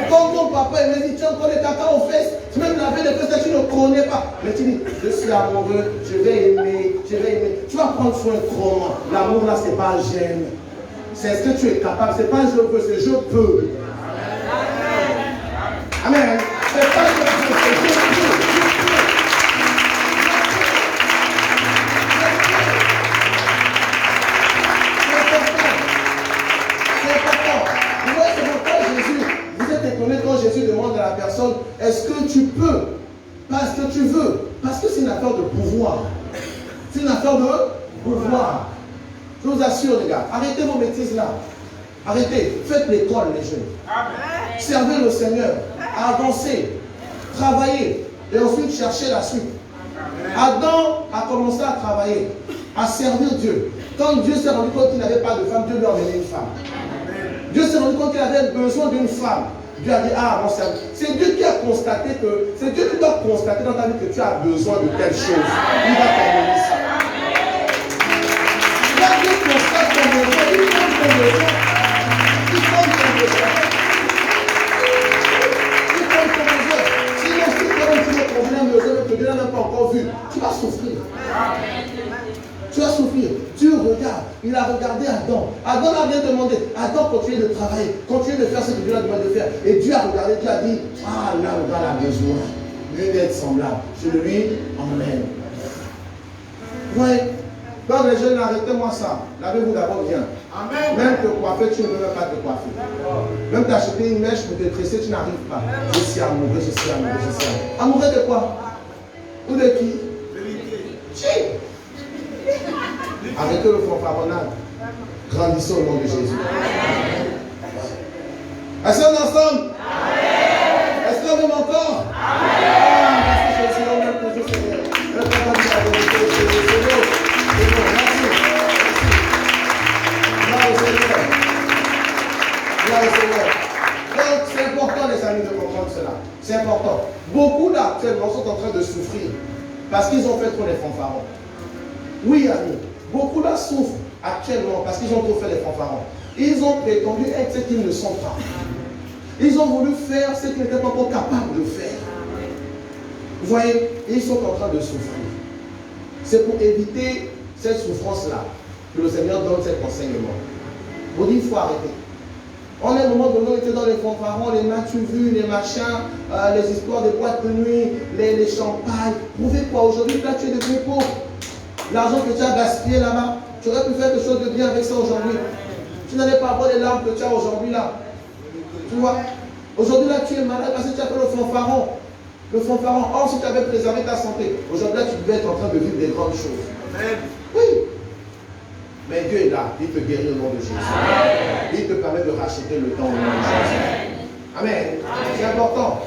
Comme ton papa, il me dit, tu as encore les caca aux fesses, tu même laver les fesses, tu ne connais pas. Mais tu dis, je suis amoureux, je vais aimer, je vais aimer. Tu vas prendre soin comment? L'amour là, c'est pas j'aime. C'est ce que tu es capable, c'est pas je veux, c'est je peux. Amen. C'est pas je veux, c'est je peux. Quand Jésus demande à la personne, est-ce que tu peux? Parce que tu veux. Parce que c'est une affaire de pouvoir. C'est une affaire de pouvoir. Je vous assure les gars, arrêtez vos bêtises là. Arrêtez. Faites l'école les jeunes. Amen. Servez le Seigneur. Avancez. Travaillez. Et ensuite cherchez la suite. Amen. Adam a commencé à travailler, à servir Dieu. Quand Dieu s'est rendu compte qu'il n'avait pas de femme, Dieu lui a emmené une femme. Amen. Dieu s'est rendu compte qu'il avait besoin d'une femme. Dieu a dit, ah, mon serviteur. C'est Dieu qui a constaté que, c'est Dieu qui doit constater dans ta vie que tu as besoin de telle chose. Il va t'amener ça. Là, Dieu constate ton besoin, il compte ton besoin. Il compte ton besoin. Il compte ton besoin. Sinon, si tu as un petit problème, que Dieu n'a même pas encore vu, tu vas souffrir. Tu vas souffrir. Dieu regarde. Il a regardé Adam. Adam n'a rien demandé. Adam continue de travailler. Continue de faire ce que Dieu a demandé de faire. Et Dieu a regardé. Dieu a dit, ah là, on a besoin d'une aide semblable. Je lui emmène. Vous voyez? Donc les jeunes, arrêtez-moi ça. Lavez-vous d'abord bien. Amen. Même te coiffer, tu ne veux même pas te coiffer. Même t'acheter une mèche pour te tresser, tu n'arrives pas. Je suis amoureux, je suis amoureux, je suis amoureux. Amoureux de quoi? Ou de qui? Chi. Arrêtez le fanfaronnage. Grandissons au nom de Jésus. Est-ce qu'on est ensemble? Est-ce qu'on aime encore? Merci Jésus, on aime toujours Seigneur. Donc c'est important les amis de comprendre cela. C'est important. Beaucoup là actuellement sont en train de souffrir parce qu'ils ont fait trop les fanfarons. Oui amis. Beaucoup là souffrent actuellement parce qu'ils ont trop fait les fanfarons. Ils ont prétendu être ce qu'ils ne sont pas. Ils ont voulu faire ce qu'ils n'étaient pas encore capables de faire. Vous voyez, ils sont en train de souffrir. C'est pour éviter cette souffrance-là que le Seigneur donne cet enseignement. Vous dites, il faut arrêter. On est au moment donné, on était dans les fanfarons, les matu vus, les machins, les histoires de boîtes de nuit, les champagnes. Prouvez quoi? Aujourd'hui, là, tu es devenu pauvre. L'argent que tu as gaspillé là-bas, tu aurais pu faire quelque chose de bien avec ça aujourd'hui. Tu n'allais pas avoir les larmes que tu as aujourd'hui là. Tu vois? Aujourd'hui là, tu es malade parce que tu as fait le fanfaron. Le fanfaron. Or, si tu avais préservé ta santé, aujourd'hui là, tu devais être en train de vivre des grandes choses. Amen. Oui. Mais Dieu est là. Il te guérit au nom de Jésus. Amen. Il te permet de racheter le temps au nom de Jésus. Amen. C'est important.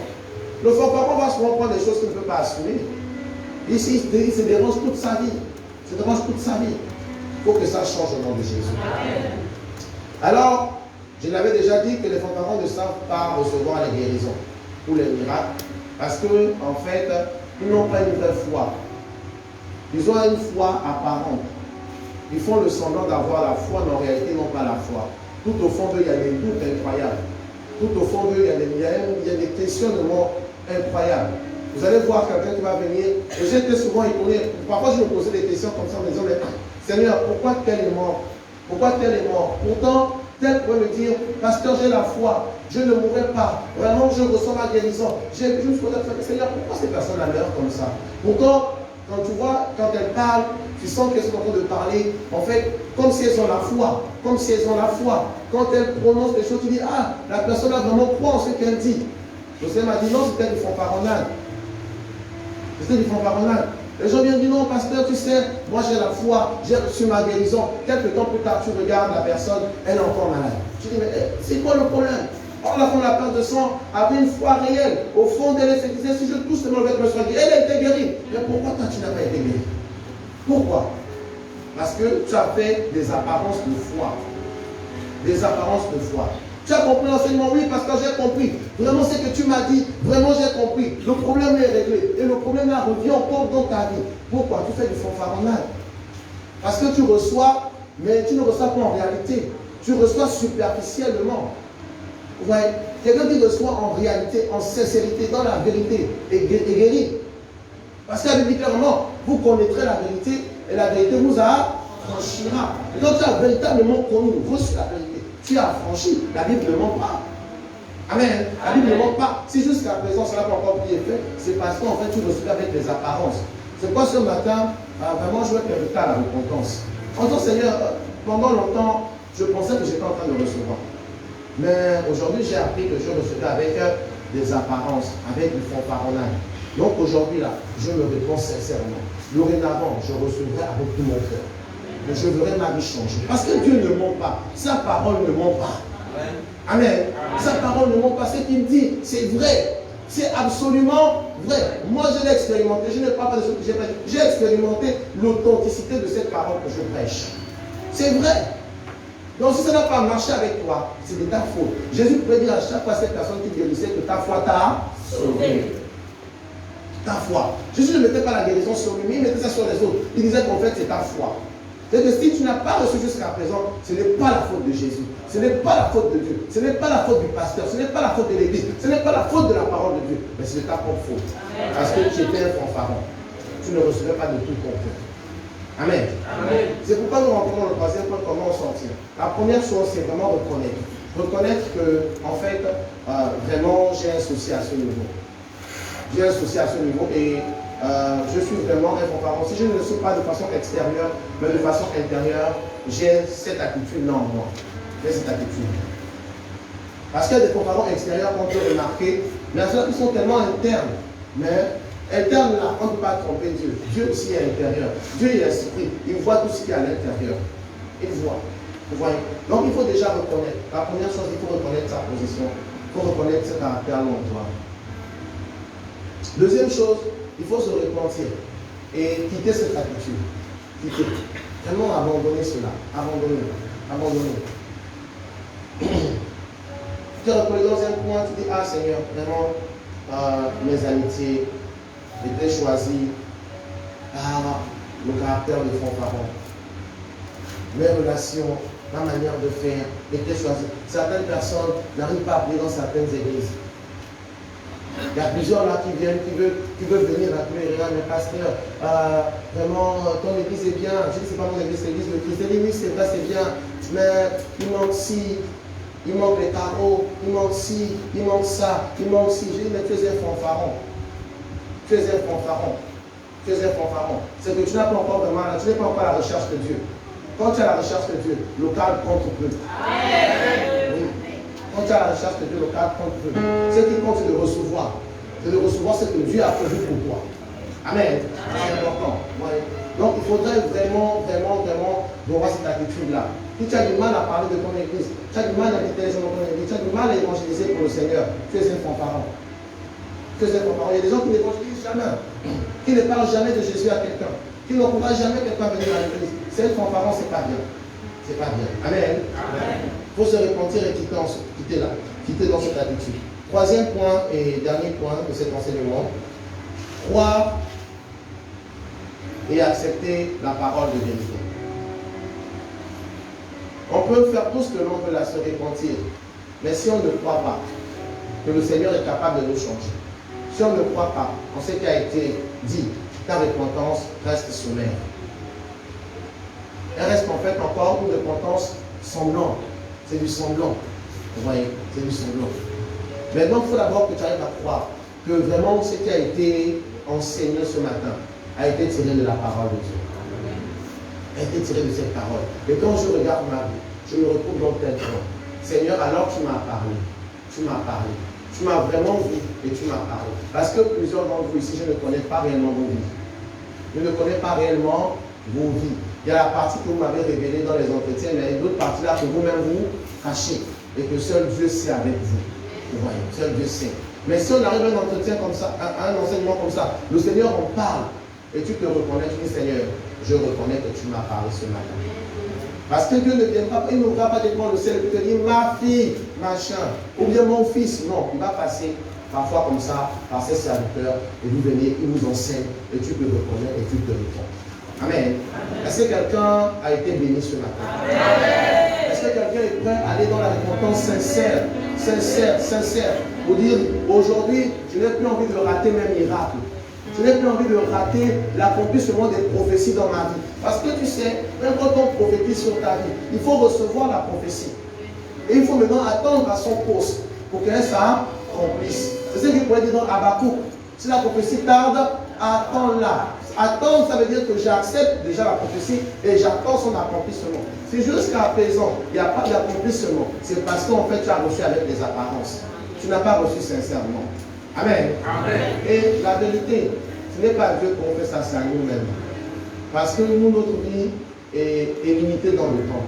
Le fanfaron va souvent prendre des choses qu'il ne peut pas assumer. Ici, il se dérange toute sa vie. Il se dérange toute sa vie. Il faut que ça change au nom de Jésus. Amen. Alors, je l'avais déjà dit que les fanfarons ne savent pas recevoir les guérisons ou les miracles parce que, en fait, ils n'ont pas une vraie foi. Ils ont une foi apparente. Ils font le semblant d'avoir la foi, mais en réalité, ils n'ont pas la foi. Tout au fond d'eux, il y a des doutes incroyables. Tout au fond d'eux, il y a des questionnements incroyables. Vous allez voir quelqu'un qui va venir, et j'étais souvent étonné. Parfois, je me posais des questions comme ça en me disant, mais Seigneur, pourquoi tel est mort? Pourquoi tel est mort? Pourtant, tel pourrait me dire, pasteur, j'ai la foi, je ne mourrai pas. Vraiment, je ressens ma guérison. Je me suis dit, Seigneur, pourquoi ces personnes-là meurent comme ça? Pourtant, quand tu vois, quand elles parlent, tu sens qu'elles sont en train de parler, en fait, comme si elles ont la foi. Comme si elles ont la foi. Quand elles prononcent des choses, tu dis, ah, la personne a vraiment croit en ce qu'elle dit. José m'a dit, non, c'était du fanfaronnade. C'était du fanfaronnade. Les gens viennent dire, non, pasteur, tu sais, moi j'ai la foi, j'ai reçu ma guérison. Quelques temps plus tard, tu regardes la personne, elle est encore malade. Tu dis, mais c'est quoi le problème? Or, la femme de la perte de sang avait une foi réelle. Au fond d'elle, elle se disait, si je touche seulement le vêtement, je serai guérie. Elle a été guérie. Mais pourquoi toi, tu n'as pas été guérie? Pourquoi? Parce que tu as fait des apparences de foi. Des apparences de foi. Tu as compris l'enseignement? Oui, parce que j'ai compris. Vraiment, ce que tu m'as dit, vraiment, j'ai compris. Le problème est réglé. Et le problème là revient encore dans ta vie. Pourquoi? Tu fais du fanfaronnage. Parce que tu reçois, mais tu ne reçois pas en réalité. Tu reçois superficiellement. Vous voyez? Quelqu'un qui reçoit en réalité, en sincérité, dans la vérité, est guéri. Parce qu'il a dit clairement, vous connaîtrez la vérité, et la vérité vous affranchira. Et quand tu as véritablement connu, reçu la vérité, tu as franchi, la Bible ne ment pas. Amen. La Bible ne ment pas. Si jusqu'à présent cela n'a pas encore été fait, c'est parce qu'en fait tu reçois avec les apparences. C'est quoi ce matin, vraiment je veux t'inviter à la repentance. En tant que Seigneur, pendant longtemps, je pensais que j'étais en train de recevoir. Mais aujourd'hui j'ai appris que je recevais avec des apparences, avec du fanfaronnage. Donc aujourd'hui là, je me réponds sincèrement. Dorénavant, je recevrai avec tout mon cœur. Mais je verrai ma vie changer. Parce que Dieu ne ment pas. Sa parole ne ment pas. Amen. Amen. Sa parole ne ment pas. Ce qu'il me dit, c'est vrai. C'est absolument vrai. Moi, je l'ai expérimenté. Je n'ai pas de ce que j'ai prêché. J'ai expérimenté l'authenticité de cette parole que je prêche. C'est vrai. Donc, si ça n'a pas marché avec toi, c'est de ta faute. Jésus pouvait dire à chaque fois à cette personne qui guérissait que ta foi t'a sauvé. Ta foi. Jésus ne mettait pas la guérison sur lui, mais il mettait ça sur les autres. Il disait qu'en fait, c'est ta foi. C'est que si tu n'as pas reçu jusqu'à présent, ce n'est pas la faute de Jésus. Ce n'est pas la faute de Dieu. Ce n'est pas la faute du pasteur. Ce n'est pas la faute de l'église. Ce n'est pas la faute de la parole de Dieu. Mais c'est de ta propre faute. Amen. Parce que tu étais un fanfaron. Tu ne recevais pas de tout ton cœur. Amen. Amen. C'est pourquoi nous rentrons dans le troisième point, comment en sortir. La première chose, c'est vraiment reconnaître. Reconnaître que, en fait, vraiment, j'ai un souci à ce niveau. J'ai un souci à ce niveau et je suis vraiment un fanfaron. Si je ne le suis pas de façon extérieure, mais de façon intérieure, j'ai cette attitude-là en moi. J'ai cette attitude. Parce qu'il y a des fanfarons extérieurs qu'on peut remarquer, mais il y a ceux qui sont tellement internes. Mais interne là, on ne peut pas tromper Dieu. Dieu aussi est intérieur. Dieu est esprit. Il voit tout ce qui est à l'intérieur. Il voit. Vous voyez? Donc il faut déjà reconnaître. La première chose, il faut reconnaître sa position. Il faut reconnaître ce caractère en toi. Deuxième chose, il faut se repentir et quitter cette attitude. Quitter. Vraiment abandonner cela. Abandonner. Abandonner. Tu reconnais dans un point, tu dis, ah Seigneur, vraiment, mes amitiés étaient choisies par le caractère de fanfaron. Mes relations, ma manière de faire étaient choisies. Certaines personnes n'arrivent pas à prier dans certaines églises. Il y a plusieurs là qui viennent, qui veulent venir à prier. Mais pasteur, vraiment, ton église est bien. Je ne dis pas mon église, c'est l'église de Christ. Oui, c'est vrai, c'est bien. Mais il manque ci, il manque les carreaux, il manque ci, il manque ça, il manque ci. J'ai dit, mais tu es un fanfaron. Tu es un fanfaron. Tu es un fanfaron. C'est que tu n'as pas encore vraiment, tu n'es pas encore à la recherche de Dieu. Quand tu es à la recherche de Dieu, local compte peu. Oui. Quand tu es à la recherche de Dieu, local compte peu. Ce qui compte, c'est de recevoir. C'est de recevoir ce que Dieu a prévu pour toi. Amen. C'est important. Ouais. Donc il faudrait vraiment voir cette attitude-là. Si tu as du mal à parler de ton église, tu as du mal à inviter les gens dans ton église, tu as du mal à évangéliser pour le Seigneur, tu es un fanfaron. Tu es un fanfaron. Il y a des gens qui n'évangélisent jamais, qui ne parlent jamais de Jésus à quelqu'un, qui n'encouragent jamais quelqu'un à venir à l'église. C'est un fanfaron, c'est pas bien. C'est pas bien. Amen. Il faut se repentir et quitter dans cette attitude. Troisième point et dernier point de cet enseignement, croire et accepter la parole de vérité. On peut faire tout ce que l'on veut là, se repentir, mais si on ne croit pas que le Seigneur est capable de nous changer, si on ne croit pas en ce qui a été dit, ta repentance reste sommaire. Elle reste en fait encore une repentance semblante. C'est du semblant. Vous voyez, c'est du semblant. Maintenant, il faut d'abord que tu arrives à croire que vraiment ce qui a été enseigné ce matin a été tiré de la parole de Dieu. A été tiré de cette parole. Et quand je regarde ma vie, je me retrouve dans tel point. Seigneur, alors tu m'as parlé. Tu m'as parlé. Tu m'as vraiment vu et tu m'as parlé. Parce que plusieurs d'entre vous ici, je ne connais pas réellement vos vies. Je ne connais pas réellement vos vies. Il y a la partie que vous m'avez révélée dans les entretiens, mais il y a d'autres parties là que vous-même vous cachez. Et que seul Dieu sait avec vous. Vous voyez, seul Dieu sait. Mais si on arrive à un entretien comme ça, à un enseignement comme ça, le Seigneur en parle. Et tu te reconnais, tu dis Seigneur, je reconnais que tu m'as parlé ce matin. Parce que Dieu ne vient pas, il ne va pas dépendre le ciel et te dire ma fille, machin, ou bien mon fils. Non, il va passer parfois comme ça, par ses serviteurs, et vous venez, il vous enseigne, et tu te reconnais et tu te réponds. Amen. Est-ce que quelqu'un a été béni ce matin? Amen. Est-ce que quelqu'un est prêt à aller dans la repentance sincère, pour dire aujourd'hui, je n'ai plus envie de rater mes miracles. Je n'ai plus envie de rater l'accomplissement des prophéties dans ma vie. Parce que tu sais, même quand on prophétise sur ta vie, il faut recevoir la prophétie. Et il faut maintenant attendre à son poste pour qu'elle s'accomplisse. C'est ce qu'il pourrait dire dans Habakkuk. Si la prophétie tarde, attends-la. Attendre, ça veut dire que j'accepte déjà la prophétie et j'attends son accomplissement. Si jusqu'à présent, il n'y a pas d'accomplissement, c'est parce qu'en fait, tu as reçu avec des apparences. Tu n'as pas reçu sincèrement. Amen. Amen. Et la vérité, ce n'est pas Dieu qu'on fait ça, c'est à nous-mêmes. Parce que nous, notre vie est limitée dans le temps.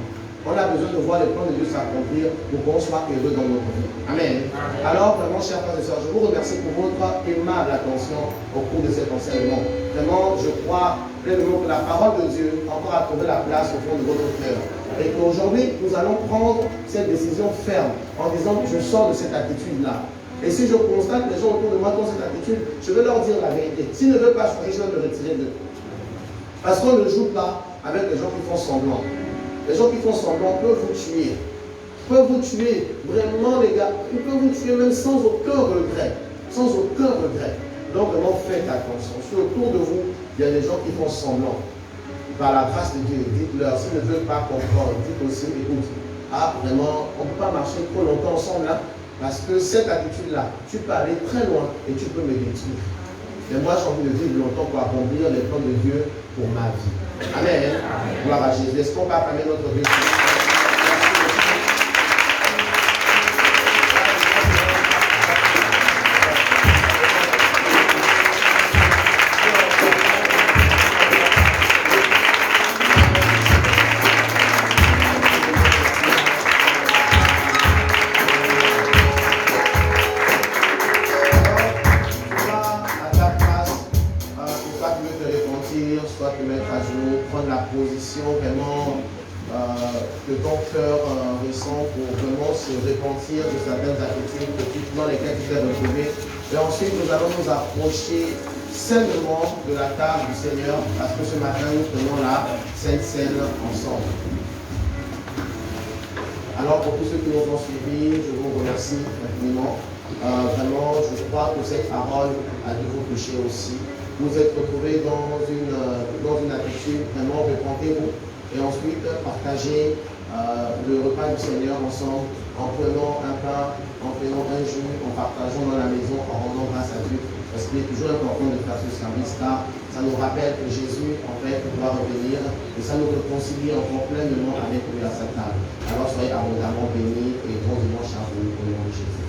On a besoin de voir les plans de Dieu s'accomplir pour qu'on soit heureux dans notre vie. Amen. Amen. Alors, vraiment, chers frères et sœurs, je vous remercie pour votre aimable attention au cours de cet enseignement. Vraiment, je crois pleinement que la parole de Dieu encore a trouvé la place au fond de votre cœur. Et qu'aujourd'hui, nous allons prendre cette décision ferme en disant que je sors de cette attitude-là. Et si je constate que les gens autour de moi ont cette attitude, je vais leur dire la vérité. S'ils ne veulent pas changer, je vais me retirer d'eux. Parce qu'on ne joue pas avec les gens qui font semblant. Les gens qui font semblant peuvent vous tuer. Peuvent vous tuer, vraiment les gars. Ils peuvent vous tuer même sans aucun regret. Sans aucun regret. Donc vraiment faites attention. Si autour de vous, il y a des gens qui font semblant, par la grâce de Dieu, dites-leur, s'ils ne veulent pas comprendre, dites aussi, écoute, vraiment, on ne peut pas marcher trop longtemps ensemble là. Parce que cette attitude-là, tu peux aller très loin et tu peux me détruire. Mais moi, j'ai envie de vivre longtemps pour accomplir les plans de Dieu pour ma vie. Amen. Gloire à Jésus. Est-ce qu'on peut acclamer notre Dieu? Que ton cœur ressent pour vraiment se repentir de certaines attitudes dans lesquelles tu t'es retrouvé. Et ensuite, nous allons nous approcher sainement de la table du Seigneur, parce que ce matin, nous prenons la Sainte Seine ensemble. Alors, pour tous ceux qui nous ont suivis, je vous remercie infiniment. Vraiment, je crois que cette parole a dû vous toucher aussi. Vous êtes retrouvés dans une attitude, vraiment, repentez-vous. Et ensuite, partagez le repas du Seigneur ensemble, en prenant un pain, en prenant un jus, en partageant dans la maison, en rendant grâce à Dieu. Parce qu'il est toujours important de faire ce service car ça nous rappelle que Jésus en fait doit revenir et ça nous réconcilie encore pleinement avec lui à sa table. Alors soyez abondamment bénis et bon dimanche à vous au nom de Jésus.